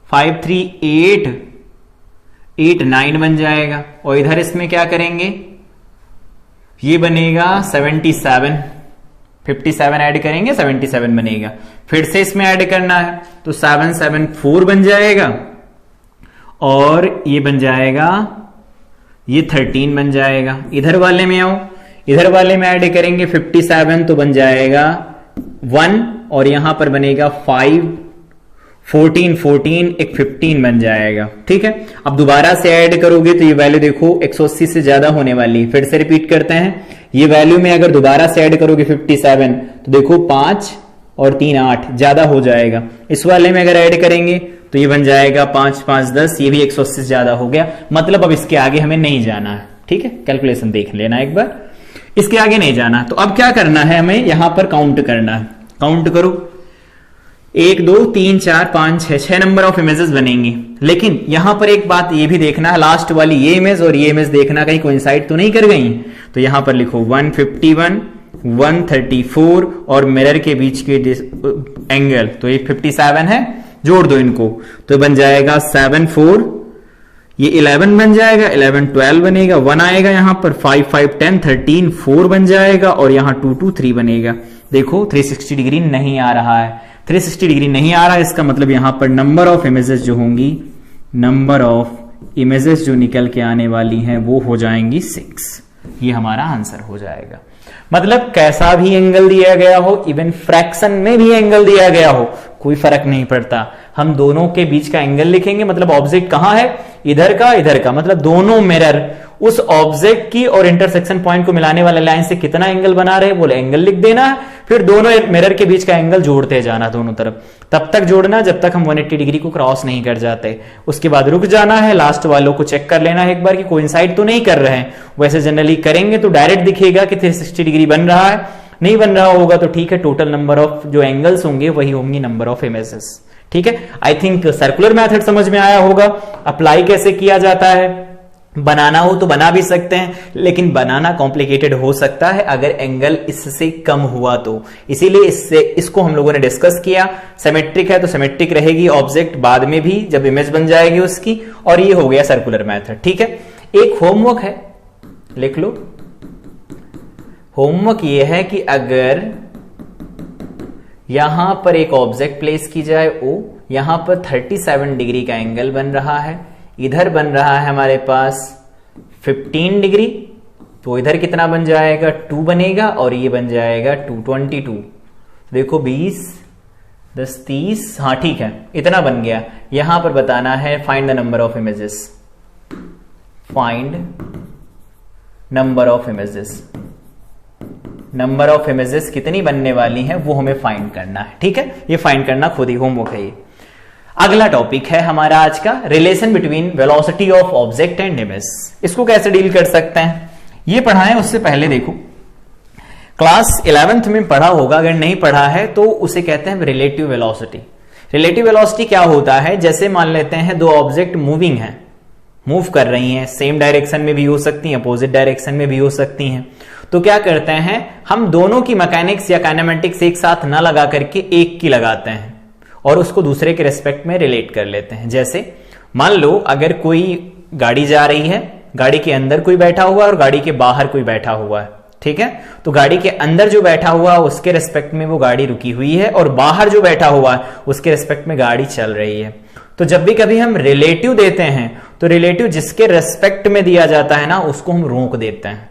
53889 बन जाएगा। और इधर इसमें क्या करेंगे, ये बनेगा 77, 57 ऐड करेंगे 77 बनेगा। फिर से इसमें ऐड करना है तो 774 बन जाएगा और ये बन जाएगा, ये 13 बन जाएगा। इधर वाले में आओ, इधर वाले में ऐड करेंगे 57 तो बन जाएगा 1 और यहां पर बनेगा 5, 14 एक 15 बन जाएगा। ठीक है, अब दोबारा से ऐड करोगे तो ये वैल्यू देखो 180 से ज्यादा होने वाली है। फिर से रिपीट करते हैं, ये वैल्यू में अगर दोबारा से ऐड करोगे 57 तो देखो 5 और 3 8 ज्यादा हो जाएगा। इस वाले में अगर ऐड करेंगे तो ये बन जाएगा 5 5 10, ये भी 180 से ज्यादा हो गया। मतलब अब इसके आगे हमें नहीं जाना है। ठीक है, कैलकुलेशन देख लेना एक बार, इसके आगे नहीं जाना। तो अब क्या करना है, हमें यहां पर काउंट करना है। काउंट करो, 1 2 3 4 5 6 नंबर ऑफ इमेजेस बनेंगी। लेकिन यहां पर एक बात ये भी देखना है, लास्ट वाली ये इमेज और ये इमेज देखना कहीं कोइंसाइड तो नहीं कर गई। तो यहां पर लिखो 151 134 और मिरर के बीच के एंगल तो ये 57 है, जोड़ दो इनको तो बन जाएगा 7 4, ये 11 बन जाएगा, 11 12 बनेगा, 1 आएगा यहां पर, 5 5 10 13 4 बन जाएगा और यहां 2 2 3 बनेगा। देखो 360 डिग्री नहीं आ रहा है, 360 डिग्री नहीं आ रहा है, इसका मतलब यहां पर नंबर ऑफ इमेजेस जो होंगी, नंबर ऑफ इमेजेस जो निकल के आने वाली हैं वो हो जाएंगी 6। ये हमारा आंसर हो जाएगा। मतलब कैसा भी एंगल दिया गया हो, इवन फ्रैक्शन में भी एंगल दिया गया हो, कोई फर्क नहीं पड़ता, हम दोनों के बीच का एंगल लिखेंगे। मतलब ऑब्जेक्ट कहां है, इधर का, मतलब दोनों मिरर उस ऑब्जेक्ट की और इंटरसेक्शन पॉइंट को मिलाने वाले लाइन से कितना एंगल बना रहे वो एंगल लिख देना है। फिर दोनों मिरर के बीच का एंगल जोड़ते जाना दोनों तरफ, तब तक जोड़ना जब तक हम 180 डिग्री को क्रॉस नहीं कर जाते। उसके बाद रुक जाना है, लास्ट वालों को चेक कर लेना है एक बार कि कोइंसाइड तो नहीं कर रहे हैं। वैसे जनरली करेंगे तो डायरेक्ट दिखेगा कि 360 डिग्री बन रहा है, नहीं बन रहा होगा तो ठीक है, टोटल नंबर ऑफ जो एंगल्स होंगे वही होंगी नंबर ऑफ इमेजेस। ठीक है, आई थिंक सर्कुलर मेथड समझ में आया होगा। अप्लाई कैसे किया जाता है, बनाना हो तो बना भी सकते हैं, लेकिन बनाना कॉम्प्लिकेटेड हो सकता है अगर एंगल इससे कम हुआ तो, इसीलिए इसको हम लोगों ने डिस्कस किया। सिमेट्रिक है तो सिमेट्रिक रहेगी ऑब्जेक्ट बाद में भी जब इमेज बन जाएगी उसकी, और ये हो गया सर्कुलर मेथड। ठीक है, एक होमवर्क है, लिख लो। होमवर्क ये है कि अगर यहां पर एक ऑब्जेक्ट प्लेस की जाए O, यहां पर 37 डिग्री का एंगल बन रहा है, इधर बन रहा है हमारे पास 15 डिग्री, तो इधर कितना बन जाएगा 2 बनेगा, और ये बन जाएगा 222। देखो 20 10 30, हाँ ठीक है, इतना बन गया। यहां पर बताना है find the number of images, find number of images. Number of images कितनी बनने वाली हैं वो हमें फाइंड करना है। ठीक है, ये फाइंड करना खुद ही होमवर्क है ये। अगला टॉपिक है हमारा आज का, relation between velocity of object and image. इसको कैसे डील कर सकते हैं ये पढ़ाएं, उससे पहले देखो क्लास 11th में पढ़ा होगा, अगर नहीं पढ़ा है तो उसे कहते हैं रिलेटिव वेलोसिटी। रिलेटिव वेलोसिटी क्या होता है, जैसे मान लेते हैं दो ऑब्जेक्ट मूविंग हैं, मूव कर रही हैं, सेम डायरेक्शन में भी हो सकती हैं, अपोजिट डायरेक्शन में भी हो सकती हैं, तो क्या करते हैं हम दोनों की मैकेनिक्स या काइनेमेटिक्स एक साथ ना लगा करके एक की लगाते हैं और उसको दूसरे के रेस्पेक्ट में रिलेट कर लेते हैं। जैसे मान लो अगर कोई गाड़ी जा रही है, गाड़ी के अंदर कोई बैठा हुआ है और गाड़ी के बाहर कोई बैठा हुआ है, ठीक है, तो गाड़ी के अंदर जो बैठा हुआ है उसके रेस्पेक्ट में वो गाड़ी रुकी हुई है, और बाहर जो बैठा हुआ है उसके रेस्पेक्ट में गाड़ी चल रही है। तो जब भी कभी हम रिलेटिव देते हैं तो रिलेटिव जिसके रेस्पेक्ट में दिया जाता है ना, उसको हम रोक देते हैं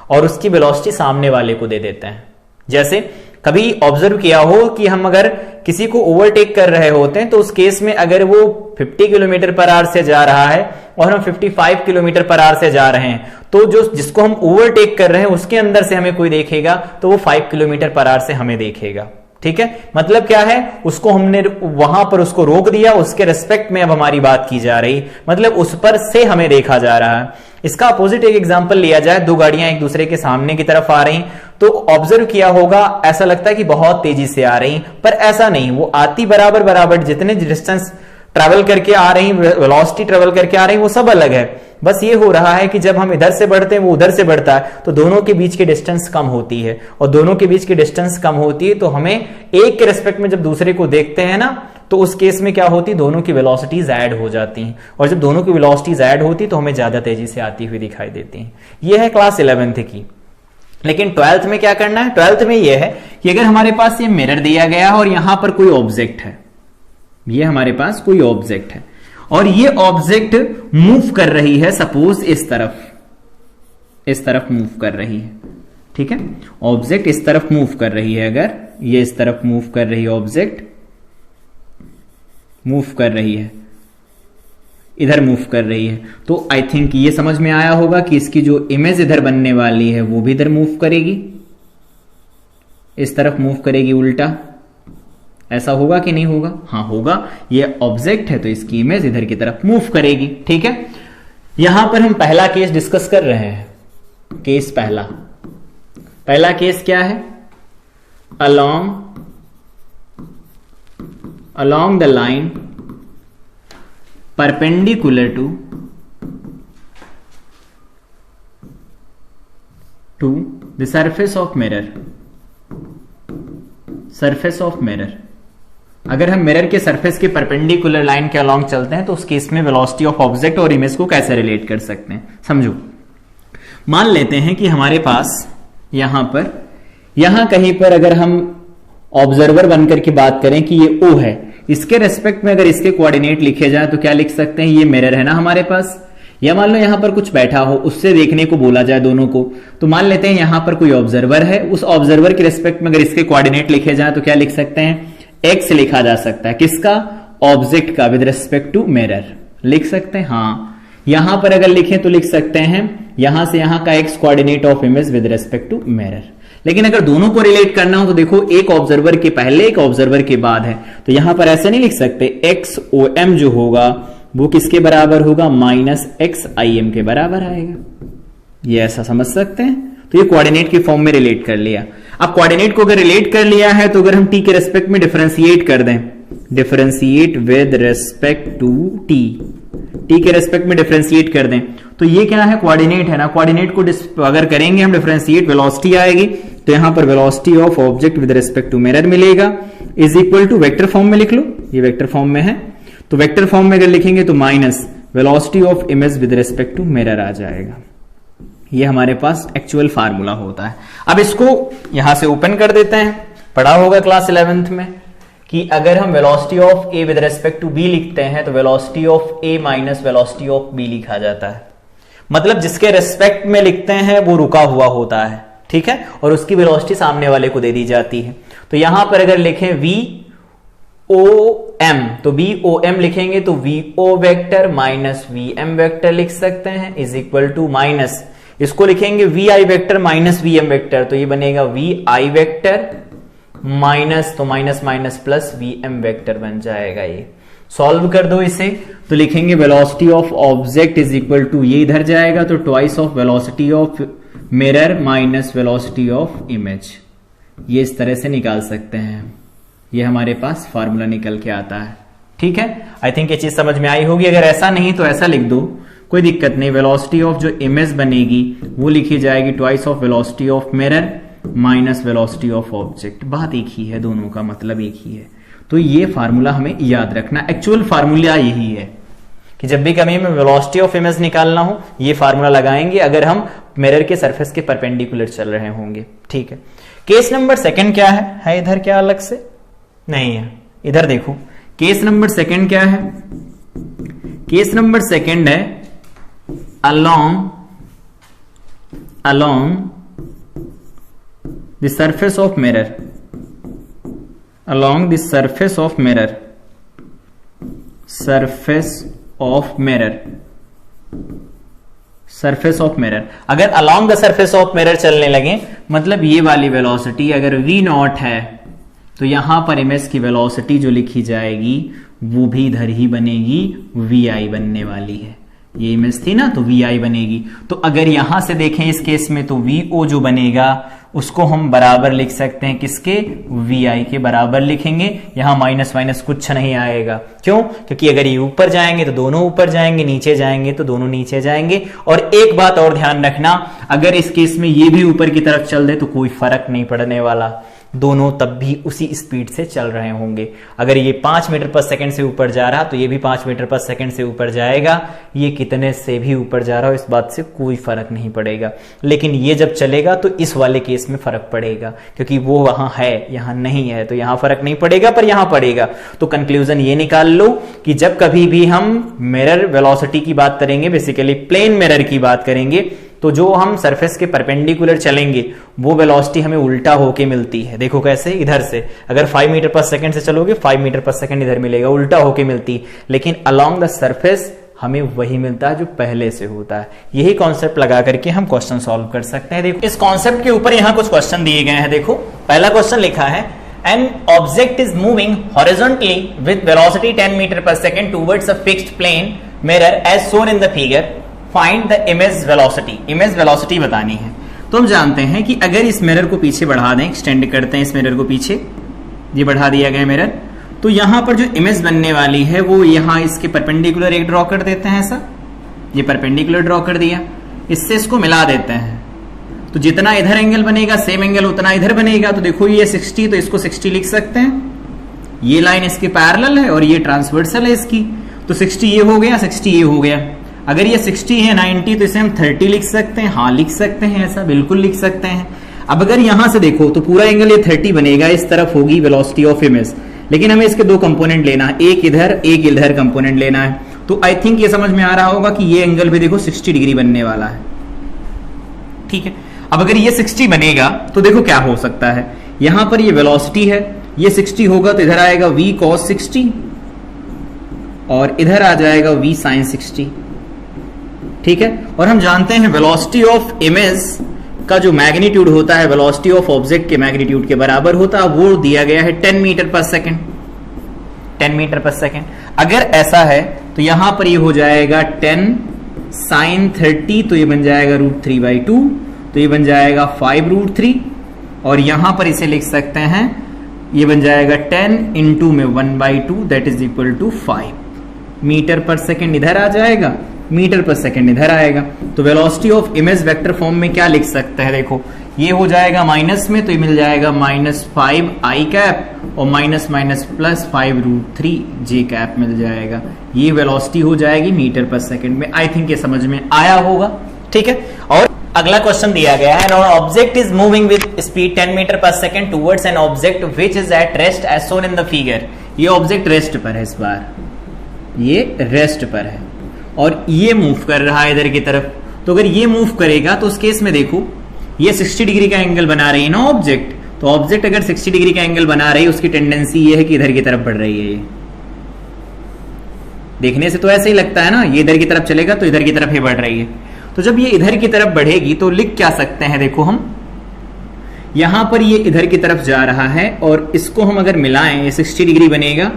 और उसकी वेलोसिटी सामने वाले को दे देते हैं। जैसे कभी ऑब्जर्व किया हो कि हम अगर किसी को ओवरटेक कर रहे होते हैं तो उस केस में अगर वो 50 किलोमीटर पर आवर से जा रहा है और हम 55 किलोमीटर पर आवर से जा रहे हैं, तो जो जिसको हम ओवरटेक कर रहे हैं उसके अंदर से हमें कोई देखेगा तो वो 5 किलोमीटर पर आवर से हमें देखेगा। ठीक है, मतलब क्या है, उसको हमने वहां पर उसको रोक दिया, उसके रेस्पेक्ट में अब हमारी बात की जा रही, मतलब उस पर से हमें देखा जा रहा है। इसका अपोजिट एक एग्जांपल लिया जाए, दो गाड़ियां एक दूसरे के सामने की तरफ आ रही, तो ऑब्जर्व किया होगा ऐसा लगता है कि बहुत तेजी से आ रही, पर ऐसा नहीं, वो आती बराबर बराबर जितने डिस्टेंस ट्रेवल करके आ रही, वेलोसिटी ट्रेवल करके आ रही, वो सब अलग है। बस ये हो रहा है कि जब हम इधर से बढ़ते हैं वो उधर से बढ़ता है, तो दोनों के बीच की डिस्टेंस कम होती है, और दोनों के बीच की डिस्टेंस कम होती है तो हमें एक के रेस्पेक्ट में जब दूसरे को देखते हैं ना, तो उस केस में क्या होती है, दोनों की वेलोसिटीज ऐड हो जाती हैं, और जब दोनों की वेलोसिटीज ऐड होती तो हमें ज्यादा तेजी से आती हुई दिखाई देती हैं। ये है क्लास 11th की। लेकिन 12th में क्या करना है, 12th में यह है कि अगर हमारे पास ये मिरर दिया गया और यहां पर कोई ऑब्जेक्ट है, ये हमारे पास कोई ऑब्जेक्ट है और ये ऑब्जेक्ट मूव कर रही है, सपोज इस तरफ मूव कर रही है, ठीक है, ऑब्जेक्ट इस तरफ मूव कर रही है, अगर ये इस तरफ मूव कर रही है, ऑब्जेक्ट मूव कर रही है, इधर मूव कर रही है, तो आई थिंक ये समझ में आया होगा कि इसकी जो इमेज इधर बनने वाली है वो भी इधर मूव करेगी, इस तरफ मूव करेगी उल्टा। ऐसा होगा कि नहीं होगा? हाँ होगा, ये ऑब्जेक्ट है तो इसकी इमेज इधर की तरफ मूव करेगी। ठीक है, यहां पर हम पहला केस डिस्कस कर रहे हैं। केस पहला केस क्या है, along the line perpendicular to the surface of mirror, अगर हम मिरर के सरफेस के परपेंडिकुलर लाइन के अलोंग चलते हैं तो उस केस में वेलोसिटी ऑफ ऑब्जेक्ट और इमेज को कैसे रिलेट कर सकते हैं, समझो। मान लेते हैं कि हमारे पास यहां कहीं पर अगर हम ऑब्जर्वर बनकर के बात करें कि ये O है, इसके रेस्पेक्ट में अगर इसके कोऑर्डिनेट लिखे जाए तो क्या लिख सकते हैं, ये मिरर है ना हमारे पास, या मान लो यहां पर कुछ बैठा हो उससे देखने को बोला जाए दोनों को, तो मान लेते हैं यहां पर कोई ऑब्जर्वर है, उस ऑब्जर्वर के रेस्पेक्ट में अगर इसके कोऑर्डिनेट लिखे जाए तो क्या लिख सकते हैं, एक्स लिखा जा सकता है, किसका, ऑब्जेक्ट का, विद रेस्पेक्ट टू मिरर लिख सकते हैं। हाँ, यहां पर अगर लिखें तो लिख सकते हैं यहां से यहां का x coordinate of image with respect to mirror. लेकिन अगर दोनों को रिलेट करना हो तो देखो एक ऑब्जर्वर के पहले एक ऑब्जर्वर के बाद है, तो यहां पर ऐसे नहीं लिख सकते। एक्स ओ एम जो होगा वो किसके बराबर होगा, माइनस एक्स आई एम के बराबर आएगा। ये ऐसा समझ सकते हैं। तो ये कोऑर्डिनेट के फॉर्म में रिलेट कर लिया। अब कोऑर्डिनेट को अगर रिलेट कर लिया है तो अगर हम टी के रेस्पेक्ट में डिफरेंशिएट कर दें, differentiate with respect to t, t के रेस्पेक्ट में डिफरेंशिएट कर दें तो ये क्या है, कोऑर्डिनेट है ना। कोऑर्डिनेट को अगर करेंगे हम डिफरेंशिएट, वेलोसिटी आएगी, तो यहां पर velocity of object with respect to mirror मिलेगा, is equal to vector form में लिख लो, ये वेक्टर फॉर्म में है, तो वेक्टर फॉर्म में अगर लिखेंगे तो minus velocity of image with respect to mirror आ जाएगा। ये हमारे पास एक्चुअल फार्मूला होता है। अब इसको यहां से ओपन कर देते हैं। पढ़ा होगा क्लास 11th में कि अगर हम velocity of a with respect to b लिखते हैं तो velocity of a minus velocity of b लिखा जाता है। मतलब जिसके रेस्पेक्ट में लिखते हैं वो रुका हुआ होता है, ठीक है, और उसकी वेलोसिटी सामने वाले को दे दी जाती है। तो यहां पर अगर लिखें वी ओ एम, तो वी ओ एम लिखेंगे तो v o vector minus v m vector लिख सकते हैं, इज इक्वल टू माइनस, इसको लिखेंगे v i vector minus v m vector, तो ये बनेगा वी आई वेक्टर माइनस, तो minus minus plus v m vector बन जाएगा। ये सॉल्व कर दो इसे, तो लिखेंगे velocity of object is equal to, ये इधर जाएगा तो twice of velocity of mirror minus velocity of image. ये इस तरह से निकाल सकते हैं। ये हमारे पास फार्मूला निकल के आता है, ठीक है। आई थिंक ये चीज समझ में आई होगी। अगर ऐसा नहीं तो ऐसा लिख दो, कोई दिक्कत नहीं। वेलोसिटी ऑफ जो इमेज बनेगी वो लिखी जाएगी twice of velocity of mirror minus velocity of object. बात एक ही है, दोनों का मतलब एक ही है। तो ये फार्मूला हमें याद रखना। एक्चुअल फार्मूला यही है कि जब भी कभी हमें वेलोसिटी ऑफ इमेज निकालना हो ये फार्मूला लगाएंगे अगर हम मिरर के सरफेस के परपेंडिकुलर चल रहे होंगे, ठीक है। केस नंबर सेकंड क्या है इधर क्या अलग से नहीं है, इधर देखो केस नंबर सेकंड क्या है। केस नंबर सेकंड है along the surface of mirror, along the surface of mirror, surface of mirror, surface of mirror। अगर along the surface of mirror चलने लगे मतलब ये वाली वेलोसिटी अगर v नॉट है तो यहां पर इमेज की वेलोसिटी जो लिखी जाएगी वो भी इधर ही बनेगी, vi बनने वाली है। ये इमेज थी ना तो vi बनेगी। तो अगर यहां से देखें इस केस में तो vo जो बनेगा उसको हम बराबर लिख सकते हैं किसके, vi के बराबर लिखेंगे। यहां माइनस माइनस कुछ नहीं आएगा, क्यों, क्योंकि अगर ये ऊपर जाएंगे तो दोनों ऊपर जाएंगे, नीचे जाएंगे तो दोनों नीचे जाएंगे। और एक बात और ध्यान रखना, अगर इस केस में ये भी ऊपर की तरफ चल दे तो कोई फर्क नहीं पड़ने वाला, दोनों तब भी उसी स्पीड से चल रहे होंगे। अगर ये 5 मीटर पर सेकंड से ऊपर जा रहा तो ये भी 5 मीटर पर सेकंड से ऊपर जाएगा, ये कितने से भी ऊपर जा रहा हो इस बात से कोई फर्क नहीं पड़ेगा। लेकिन ये जब चलेगा तो इस वाले केस में फर्क पड़ेगा, क्योंकि वो वहां है यहां नहीं है, तो यहां फर्क नहीं पड़ेगा पर यहां पड़ेगा। तो कंक्लूजन ये निकाल लो कि जब कभी भी हम मिरर वेलोसिटी की बात करेंगे, बेसिकली प्लेन मिरर की बात करेंगे, तो जो हम सरफेस के परपेंडिकुलर चलेंगे वो वेलोसिटी हमें उल्टा होके मिलती है। देखो कैसे, इधर से अगर 5 मीटर पर सेकंड से चलोगे 5 मीटर पर सेकंड इधर मिलेगा, उल्टा होके मिलती है। लेकिन अलोंग द सरफेस हमें वही मिलता है जो पहले से होता है। यही कॉन्सेप्ट लगा करके हम क्वेश्चन सॉल्व कर सकते हैं। देखो इस कॉन्सेप्ट के ऊपर यहाँ कुछ क्वेश्चन दिए गए हैं। देखो पहला क्वेश्चन लिखा है, an object is moving horizontally with velocity 10 metre per second towards a fixed plane mirror as shown in the figure, find the image velocity. Image velocity बतानी है। तो हम जानते हैं कि अगर इस मिरर को पीछे बढ़ा दें, एक्सटेंड करते हैं इस मिरर को पीछे, ये बढ़ा दिया गया मिरर, तो यहां पर जो इमेज बनने वाली है वो यहां इसके परपेंडिकुलर एक ड्रॉ कर देते हैं। ऐसा ये परपेंडिकुलर ड्रॉ कर दिया, इससे इसको मिला देते हैं तो जितना इधर एंगल बनेगा सेम एंगल उतना इधर बनेगा। तो देखो ये 60 तो इसको 60 लिख सकते हैं, ये लाइन इसके पैरेलल है और ये ट्रांसवर्सल है इसकी, तो 60 ये हो गया, 60 ये हो गया। अगर ये 60 है 90 तो इसे हम 30 लिख सकते हैं। हाँ लिख सकते हैं, ऐसा बिल्कुल लिख सकते हैं। अब अगर यहां से देखो तो पूरा एंगल ये 30 बनेगा, इस तरफ होगी वेलोसिटी ऑफ इमेज, लेकिन हमें इसके दो कंपोनेंट लेना है, एक इधर कंपोनेंट लेना है। तो आई थिंक ये समझ में आ रहा होगा कि ये एंगल भी देखो 60 डिग्री बनने वाला है, ठीक है। अब अगर ये 60 बनेगा तो देखो क्या हो सकता है, यहां पर ये वेलोसिटी है, ये 60 होगा तो इधर आएगा v cos 60 और इधर आ जाएगा v sin 60, ठीक है। और हम जानते हैं वेलोसिटी ऑफ इमेज का जो मैग्नीट्यूड होता है वेलोसिटी ऑफ ऑब्जेक्ट के मैग्नीट्यूड के बराबर होता है, वो दिया गया है 10 metre per second. 10 metre per second अगर ऐसा है तो यहां पर ये हो जाएगा 10 sin 30, तो ये बन जाएगा √3/2, तो ये बन जाएगा 5√3, और यहां पर इसे लिख सकते हैं, ये बन जाएगा 10 इंटू में 1/2 that is equal to 5 metre per second. इधर आ जाएगा, मीटर पर सेकेंड इधर आएगा। तो velocity of image vector form में क्या लिख सकते हैं, देखो ये हो जाएगा माइनस में, तो ये मिल जाएगा -5i कैप और माइनस प्लस 5√3j कैप मिल जाएगा। ये वेलोसिटी हो जाएगी मीटर पर सेकेंड में। आई थिंक ये समझ में आया होगा, ठीक है। और अगला क्वेश्चन दिया गया है, an object is moving with speed 10 metre per second towards an object which is at rest as shown in the figure. ये ऑब्जेक्ट रेस्ट पर है, इस बार ये रेस्ट पर है और ये मूव कर रहा है इधर की तरफ। तो अगर ये मूव करेगा तो उस केस में देखो ये 60 डिग्री का एंगल बना रही है ना ऑब्जेक्ट, तो ऑब्जेक्ट अगर 60 डिग्री का एंगल बना रही है, उसकी टेंडेंसी ये है कि इधर की तरफ बढ़ रही है। ये देखने से तो ऐसे ही लगता है ना, ये इधर की तरफ चलेगा तो इधर की तरफ ही बढ़ रही है। तो जब ये इधर की तरफ बढ़ेगी तो लिख क्या सकते हैं, देखो हम यहां पर ये इधर की तरफ जा रहा है और इसको हम अगर मिलाएं, ये 60 डिग्री बनेगा,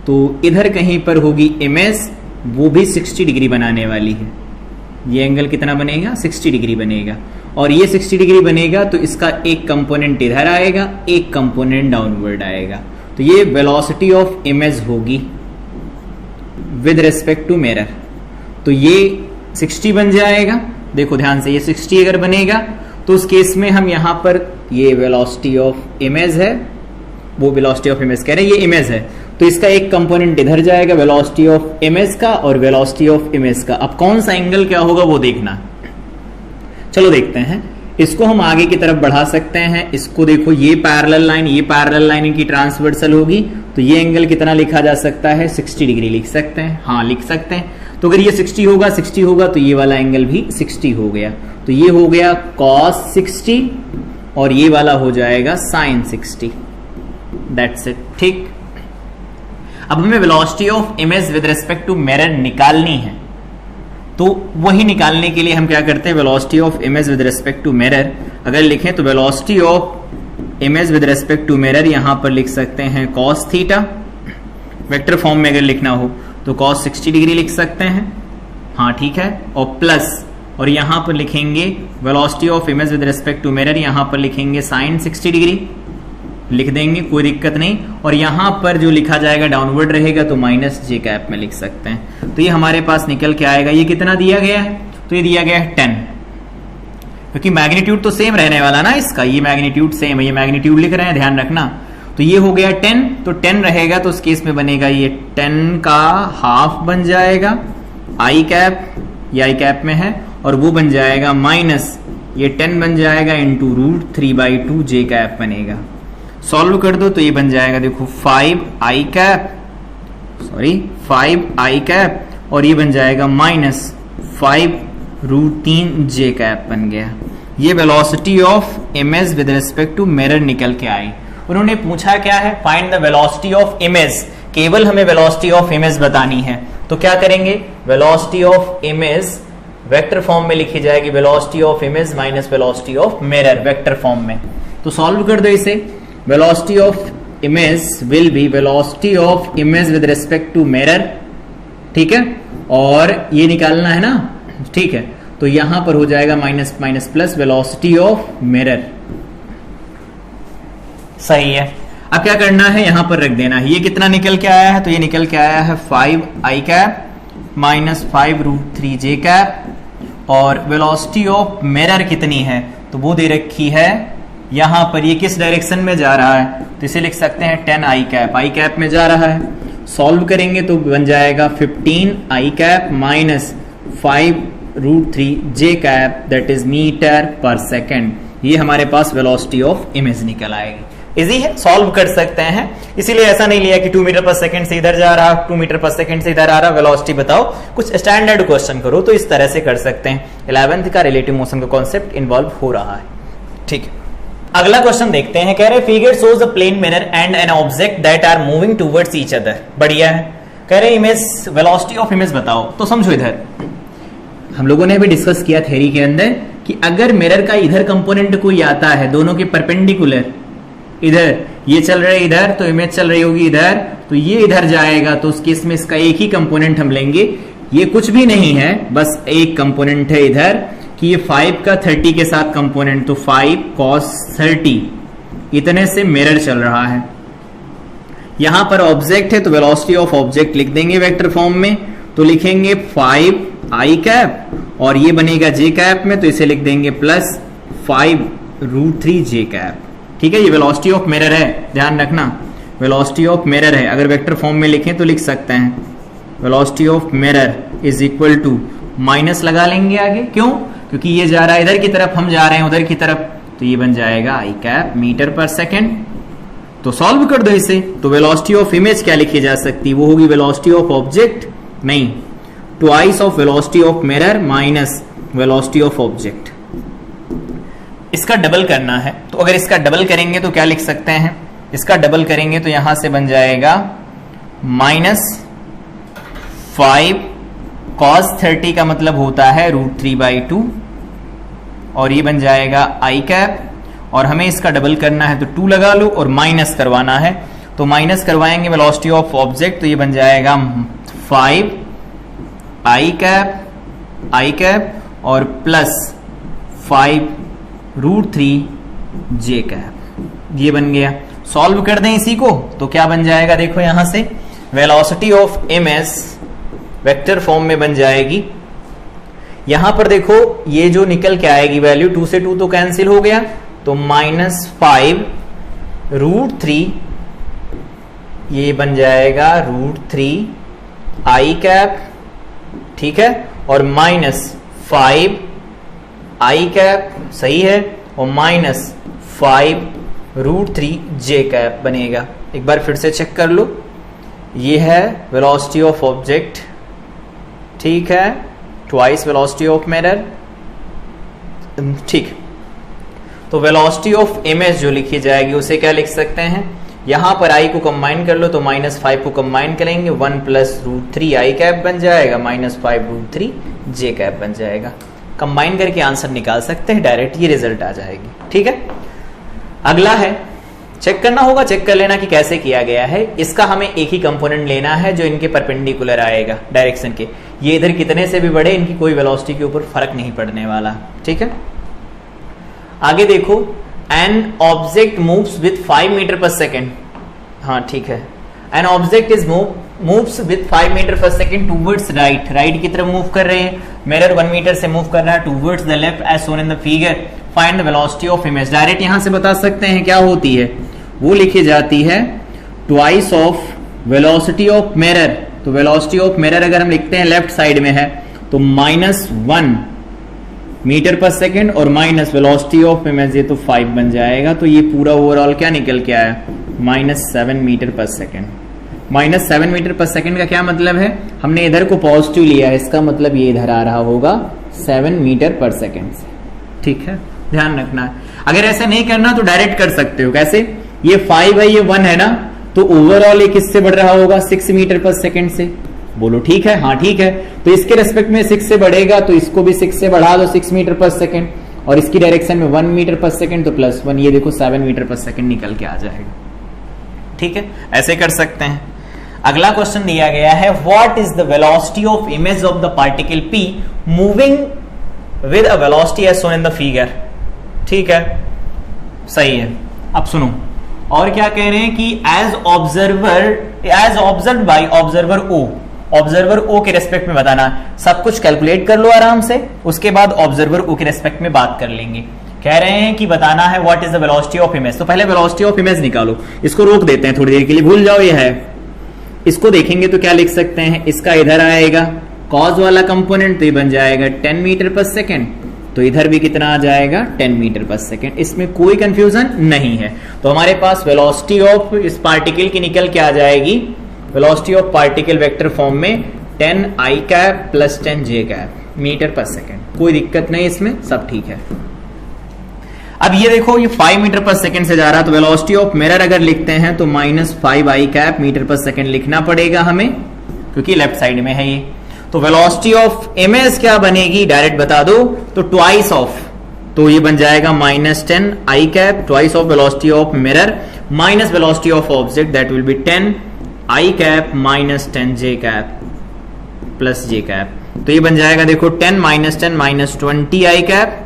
तो इधर कहीं पर होगी इमेज, वो भी 60 डिग्री बनाने वाली है। ये एंगल कितना बनेगा, 60 डिग्री बनेगा, और ये 60 डिग्री बनेगा तो इसका एक कंपोनेंट इधर आएगा, एक कंपोनेंट डाउनवर्ड आएगा। तो ये वेलोसिटी ऑफ इमेज होगी विद रिस्पेक्ट टू मिरर। तो ये 60 बन जाएगा, देखो ध्यान से, ये 60 अगर बनेगा तो उस केस में हम यहां पर ये वेलोसिटी ऑफ इमेज है, वो वेलोसिटी ऑफ इमेज कह रहे हैं, ये इमेज है, तो इसका एक कंपोनेंट इधर जाएगा वेलोसिटी ऑफ इमेज का और वेलोसिटी ऑफ इमेज का। अब कौन सा एंगल क्या होगा वो देखना। चलो देखते हैं, इसको हम आगे की तरफ बढ़ा सकते हैं। इसको देखो, ये पैरेलल लाइन, ये पैरेलल लाइन इनकी ट्रांसवर्सल होगी, तो ये एंगल कितना लिखा जा सकता है, 60 डिग्री लिख सकते हैं। हाँ लिख सकते हैं। तो अगर ये 60 होगा तो ये वाला एंगल भी 60 हो गया, तो ये हो गया cos 60 और ये वाला हो जाएगा sin 60। दैट्स इट, ठीक। अब हमें velocity of image with respect to mirror निकालनी है, तो वही निकालने के लिए हम क्या करते हैं, velocity of image with respect to mirror अगर लिखें तो velocity of image with respect to mirror यहां पर लिख सकते हैं cos थीटा। वेक्टर फॉर्म में अगर लिखना हो तो cos 60 डिग्री लिख सकते हैं, हाँ ठीक है, और प्लस, और यहां पर लिखेंगे velocity of image with respect to mirror, यहां पर लिखेंगे sin 60 डिग्री लिख देंगे, कोई दिक्कत नहीं। और यहां पर जो लिखा जाएगा डाउनवर्ड रहेगा तो -j कैप में लिख सकते हैं। तो ये हमारे पास निकल के आएगा, ये कितना दिया गया है, तो ये दिया गया है 10, क्योंकि मैग्नीट्यूड तो सेम रहने वाला ना इसका, ये मैग्नीट्यूड सेम है, ये मैग्नीट्यूड लिख रहे हैं, ध्यान रखना। तो ये हो गया 10, तो 10 रहेगा तो उस केस में बनेगा ये 10 का हाफ बन जाएगा आई कैप, ये आई कैप में है, और वो बन जाएगा माइनस, ये 10 बन जाएगा इंटू √3/2j कैप बनेगा। सॉल्व कर दो तो ये बन जाएगा, देखो 5i कैप और ये बन जाएगा -5√3j कैप बन गया। ये velocity of image with respect to mirror निकल के आई। उन्होंने पूछा क्या है, find the velocity of image, केवल हमें वेलोसिटी ऑफ इमेज बतानी है। तो क्या करेंगे, velocity of image vector form में लिखी जाएगी, velocity of image minus velocity of mirror vector form में। तो सॉल्व कर दो इसे, velocity of image will be velocity of image with respect to mirror, ठीक है, और ये निकालना है ना, ठीक है। तो यहां पर हो जाएगा minus minus plus velocity of mirror, सही है। अब क्या करना है, यहां पर रख देना है। ये कितना निकल के आया है, तो ये निकल के आया है 5i cap minus 5√3j cap, और वेलोसिटी ऑफ मिरर कितनी है, तो वो दे रखी है यहां पर, ये किस डायरेक्शन में जा रहा है, तो इसे लिख सकते हैं 10i कैप, आई कैप में जा रहा है। सॉल्व करेंगे तो बन जाएगा 15i cap minus 5√3j cap that is metre per second. ये हमारे पास वेलोसिटी ऑफ इमेज निकल आएगी। इजी है, सॉल्व कर सकते हैं। इसीलिए ऐसा नहीं लिया कि 2 मीटर पर सेकंड से इधर जा रहा, 2 मीटर पर सेकंड से इधर आ रहा, वेलोसिटी बताओ। कुछ स्टैंडर्ड क्वेश्चन करो तो इस तरह से कर सकते हैं। 11th का रिलेटिव मोशन का कॉन्सेप्ट इन्वॉल्व हो रहा है, ठीक है। अगला क्वेश्चन देखते हैं, कह रहे figure shows a plane mirror and an object that are moving towards each other. बढ़िया है। कह रहे इमेज, वेलोसिटी ऑफ इमेज बताओ। तो समझो, इधर हम लोगों ने अभी डिस्कस किया थ्योरी के अंदर कि अगर मिरर का इधर कंपोनेंट कोई आता है दोनों के परपेंडिकुलर, इधर ये चल रहे इधर तो इमेज चल रही होगी इधर, तो ये इधर जाएगा, तो उस केस में इसका एक ही कंपोनेंट हम लेंगे, ये कुछ भी नहीं है, बस एक कंपोनेंट है इधर कि ये 5 का 30 के साथ कंपोनेंट, तो 5 cos 30 इतने से मिरर चल रहा है। यहां पर ऑब्जेक्ट है तो वेलोसिटी ऑफ ऑब्जेक्ट लिख देंगे वेक्टर फॉर्म में, तो लिखेंगे 5 i कैप और ये बनेगा j कैप में, तो इसे लिख देंगे प्लस 5 √3 j कैप। ठीक है, ये वेलोसिटी ऑफ मिरर है, ध्यान रखना वेलोसिटी ऑफ मिरर है। अगर वेक्टर फॉर्म में लिखें तो लिख सकते हैं velocity of mirror is equal to minus लगा लेंगे आगे, क्यों? क्योंकि ये जा रहा है इधर की तरफ, हम जा रहे हैं उधर की तरफ, तो ये बन जाएगा i cap metre per second. तो सॉल्व कर दो इसे, तो वेलोसिटी ऑफ इमेज क्या लिखी जा सकती है, वो होगी वेलोसिटी ऑफ ऑब्जेक्ट, नहीं, twice of velocity of mirror minus velocity of object. इसका डबल करना है, तो अगर इसका डबल करेंगे तो क्या लिख सकते हैं, इसका डबल करेंगे तो यहां से बन जाएगा -5 cos 30 का मतलब होता है √3/2 और ये बन जाएगा i कैप, और हमें इसका डबल करना है तो 2 लगा लो और माइनस करवाना है, तो माइनस करवाएंगे वेलोसिटी ऑफ ऑब्जेक्ट, तो ये बन जाएगा 5 i कैप और प्लस 5 √3 j कैप। ये बन गया। सॉल्व कर दें इसी को तो क्या बन जाएगा, देखो यहां से velocity of image vector form में बन जाएगी। यहां पर देखो ये जो निकल के आएगी वैल्यू, 2 से 2 तो कैंसिल हो गया, तो -5 √3 ये बन जाएगा √3 i कैप, ठीक है, और -5 i कैप, सही है, और -5 √3 j कैप बनेगा। एक बार फिर से चेक कर लो, ये है वेलोसिटी ऑफ ऑब्जेक्ट, ठीक है, ट्वाइस वेलोसिटी ऑफ मिरर, ठीक। तो वेलोसिटी ऑफ इमेज जो लिखी जाएगी उसे क्या लिख सकते हैं, यहां पर i को कंबाइन कर लो तो -5 को कंबाइन करेंगे, 1 + √3 i कैप बन जाएगा, -5 √3 j कैप बन जाएगा। कंबाइन करके आंसर निकाल सकते हैं, डायरेक्ट ये रिजल्ट आ जाएगी। ठीक है, अगला है, चेक करना होगा, चेक कर लेना कि कैसे किया गया है। इसका हमें एक ही कंपोनेंट लेना है जो इनके परपेंडिकुलर आएगा डायरेक्शन के, ये इधर कितने से भी बढ़े इनकी कोई वेलोसिटी के ऊपर फर्क नहीं पड़ने वाला। ठीक है, आगे देखो, an object moves with 5 metre per second, हाँ ठीक है, an object is moves with 5 metre per second towards right, right की तरफ मूव कर रहे हैं, मिरर 1 मीटर से मूव कर रहा है towards the left as shown in the figure, find the velocity of image. Direct यहां से बता सकते हैं क्या होती है, वो लिखी जाती है twice of velocity of mirror. तो वेलोसिटी ऑफ मिरर अगर हम लिखते हैं लेफ्ट साइड में है तो -1 मीटर पर सेकेंड और माइनस वेलोसिटी ऑफ इमेज, ये तो 5 बन जाएगा, तो ये पूरा ओवरऑल क्या निकल के आया, -7 metre per second. -7 metre per second का क्या मतलब है, हमने इधर को पॉजिटिव लिया है, इसका मतलब ये इधर आ रहा होगा 7 मीटर पर सेकेंड से। ठीक है, ध्यान रखना। अगर ऐसा नहीं करना तो डायरेक्ट कर सकते हो, कैसे, ये 5 है ये 1 है ना, तो ओवरऑल ये किससे बढ़ रहा होगा, 6 मीटर पर सेकेंड से। बोलो ठीक है, हाँ ठीक है, तो इसके रेस्पेक्ट में 6 से बढ़ेगा तो इसको भी 6 से बढ़ा दो, 6 मीटर पर सेकेंड, और इसकी डायरेक्शन में 1 मीटर पर सेकेंड, तो +1, ये देखो 7 मीटर पर सेकेंड निकल के आ जाएगा। ठीक है, ऐसे कर सकते हैं। अगला क्वेश्चन दिया गया है, what is the velocity of image of the particle P moving with a velocity as shown in the figure. ठीक है, सही है। अब सुनो, और क्या कह रहे हैं कि as observe by observer O, observer O के रेस्पेक्ट में बताना, सब कुछ कैलकुलेट कर लो आराम से, उसके बाद ऑब्जर्वर O के रेस्पेक्ट में बात कर लेंगे। कह रहे हैं कि बताना है what is the velocity of image, तो पहले वेलोसिटी ऑफ इमेज निकालो, इसको रोक देते हैं थोड़ी देर के लिए, भूल जाओ ये है। इसको देखेंगे तो क्या लिख सकते हैं, इसका इधर आएगा कॉज वाला कंपोनेंट, तो ये बन जाएगा 10 मीटर पर सेकेंड, तो इधर भी कितना आ जाएगा 10 मीटर पर सेकेंड, इसमें कोई कंफ्यूजन नहीं है। तो हमारे पास वेलोसिटी ऑफ इस पार्टिकल की निकल के आ जाएगी, velocity of particle vector form में 10 i cap + 10 j cap metre per second, कोई दिक्कत नहीं इसमें, सब ठीक है। अब ये देखो, ये 5 मीटर पर सेकेंड से जा रहा है, तो वेलोसिटी ऑफ मिरर अगर लिखते हैं तो -5 i cap metre per second लिखना पड़ेगा हमें, क्योंकि लेफ्ट साइड में है ये। तो वेलोसिटी ऑफ इमेज क्या बनेगी, डायरेक्ट बता दो, तो ट्वाइस ऑफ तो ये बन जाएगा -10 i cap twice of velocity of mirror minus velocity of object, that will B 10 i cap minus 10 j cap plus j cap. तो ये बन जाएगा देखो 10 - 20 i कैप,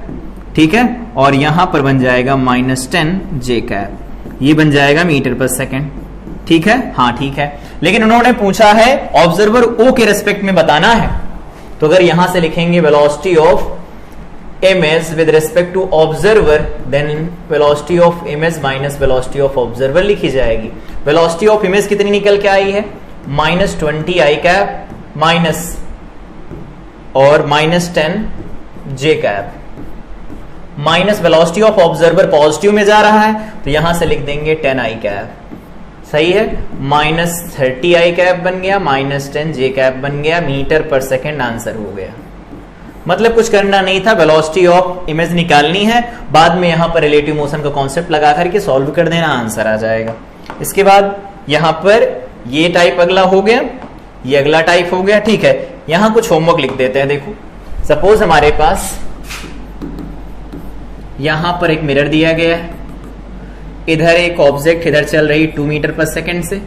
ठीक है, और यहां पर बन जाएगा -10 j कैप। ये बन जाएगा मीटर पर सेकेंड, ठीक है। हाँ ठीक है, लेकिन उन्होंने पूछा है ऑब्जर्वर O के रेस्पेक्ट में बताना है, तो अगर यहां से लिखेंगे velocity of image with respect to observer, then velocity of image minus velocity of observer लिखी जाएगी। वेलोसिटी ऑफ इमेज कितनी निकल के आई है? -20 i कैप माइनस और -10 j cap, minus velocity of observer positive में जा रहा है, तो यहां से लिख देंगे 10 i कैप, सही है, -30 i कैप बन गया, -10 j कैप बन गया, मीटर पर सेकेंड आंसर हो गया। मतलब कुछ करना नहीं था, वेलोसिटी ऑफ इमेज निकालनी है, बाद में यहां पर रिलेटिव मोशन का कॉन्सेप्ट लगा करके सॉल्व कर देना, आंसर आ जाएगा। इसके बाद यहां पर ये टाइप अगला हो गया, ये अगला टाइप हो गया, ठीक है। यहां कुछ होमवर्क लिख देते हैं। देखो सपोज हमारे पास यहां पर एक मिरर दिया गया है, इधर एक ऑब्जेक्ट इधर चल रही 2 मीटर पर सेकेंड से,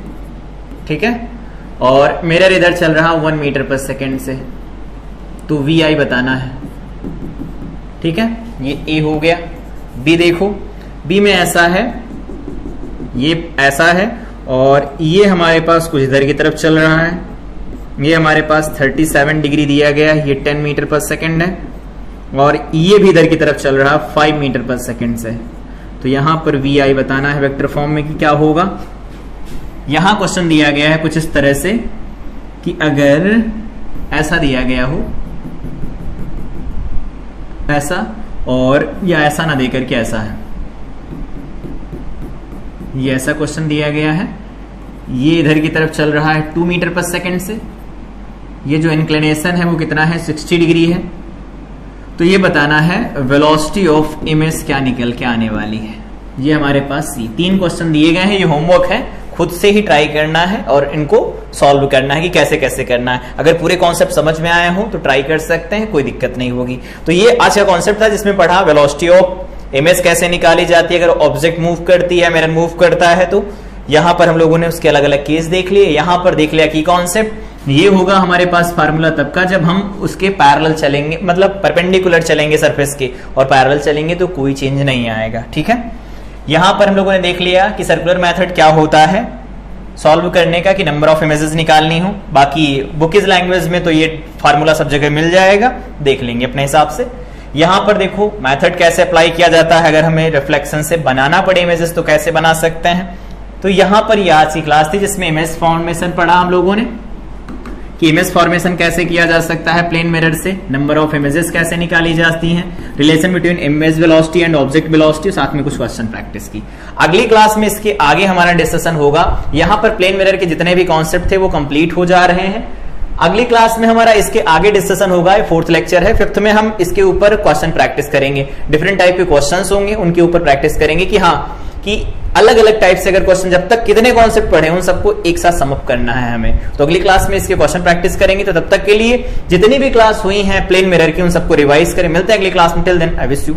ठीक है, और मिरर इधर चल रहा 1 मीटर पर सेकेंड से, तो VI बताना है, ठीक है। ये A हो गया। B देखो, B में ऐसा है, ये ऐसा है, और ये हमारे पास कुछ इधर की तरफ चल रहा है, ये हमारे पास 37 डिग्री दिया गया है, ये 10 मीटर पर सेकेंड है, और ये भी इधर की तरफ चल रहा 5 मीटर पर सेकेंड से। तो यहां पर VI बताना है वेक्टर फॉर्म में कि क्या होगा। यहां क्वेश्चन दिया गया है कुछ इस तरह से कि अगर ऐसा दिया गया हो, ऐसा, और या ऐसा ना देकर के ऐसा है, ये ऐसा क्वेश्चन दिया गया है, ये इधर की तरफ चल रहा है 2 मीटर पर सेकेंड से, ये जो इंक्लिनेशन है वो कितना है 60 डिग्री है, तो ये बताना है वेलोसिटी ऑफ इमेज क्या निकल के आने वाली है। ये हमारे पास 3 क्वेश्चन दिए गए हैं, ये होमवर्क है, खुद से ही ट्राई करना है और इनको सॉल्व करना है कि कैसे कैसे करना है। अगर पूरे कॉन्सेप्ट समझ में आए हो तो ट्राई कर सकते हैं, कोई दिक्कत नहीं होगी। तो ये आज का कॉन्सेप्ट था जिसमें पढ़ा वेलोसिटी ऑफ इमेज कैसे निकाली जाती है, अगर ऑब्जेक्ट मूव करती है, मिरर मूव करता है, तो यहां पर हम लोगों ने उसके अलग अलग केस देख लिए। यहां पर देख लिया कि कॉन्सेप्ट ये होगा हमारे पास फार्मूला तब का जब हम उसके पैरेलल चलेंगे, मतलब परपेंडिकुलर चलेंगे सरफेस के, और पैरेलल चलेंगे तो कोई चेंज नहीं आएगा, ठीक है। यहां पर हम लोगों ने देख लिया कि सर्कुलर मेथड क्या होता है सॉल्व करने का, कि नंबर ऑफ इमेजेस निकालनी हो। बाकी बुकिज लैंग्वेज में तो ये फार्मूला सब जगह मिल जाएगा, देख लेंगे अपने हिसाब से। यहां पर देखो मेथड कैसे अप्लाई किया जाता है, अगर हमें रिफ्लेक्शन से बनाना पड़े इमेजेस तो कैसे बना सकते हैं। तो यहां पर ये आज की क्लास थी जिसमें इमेज फॉर्मेशन पढ़ा हम लोगों ने कि इमेज फॉर्मेशन कैसे किया जा सकता है प्लेन मिरर से, नंबर ऑफ इमेजेस कैसे निकाली जाती हैं, relation between image velocity and object velocity, साथ में कुछ क्वेश्चन प्रैक्टिस की। अगली क्लास में इसके आगे हमारा डिस्कशन होगा। यहां पर प्लेन मिरर के जितने भी कॉन्सेप्ट थे वो कंप्लीट हो जा रहे हैं। अगली क्लास में हमारा इसके आगे डिस्कशन होगा, 4th लेक्चर है, 5th में हम इसके ऊपर क्वेश्चन प्रैक्टिस करेंगे। डिफरेंट टाइप के क्वेश्चंस होंगे, उनके ऊपर प्रैक्टिस करेंगे कि हाँ कि अलग अलग टाइप से अगर क्वेश्चन, जब तक कितने कॉन्सेप्ट पढ़े उन सबको एक साथ सम अप करना है हमें। तो अगली क्लास में इसके क्वेश्चन प्रैक्टिस करेंगे। तो तब तक के लिए जितनी भी क्लास हुई हैं प्लेन मिरर की उन सबको रिवाइज करें। मिलते हैं अगली क्लास में, till then I wish you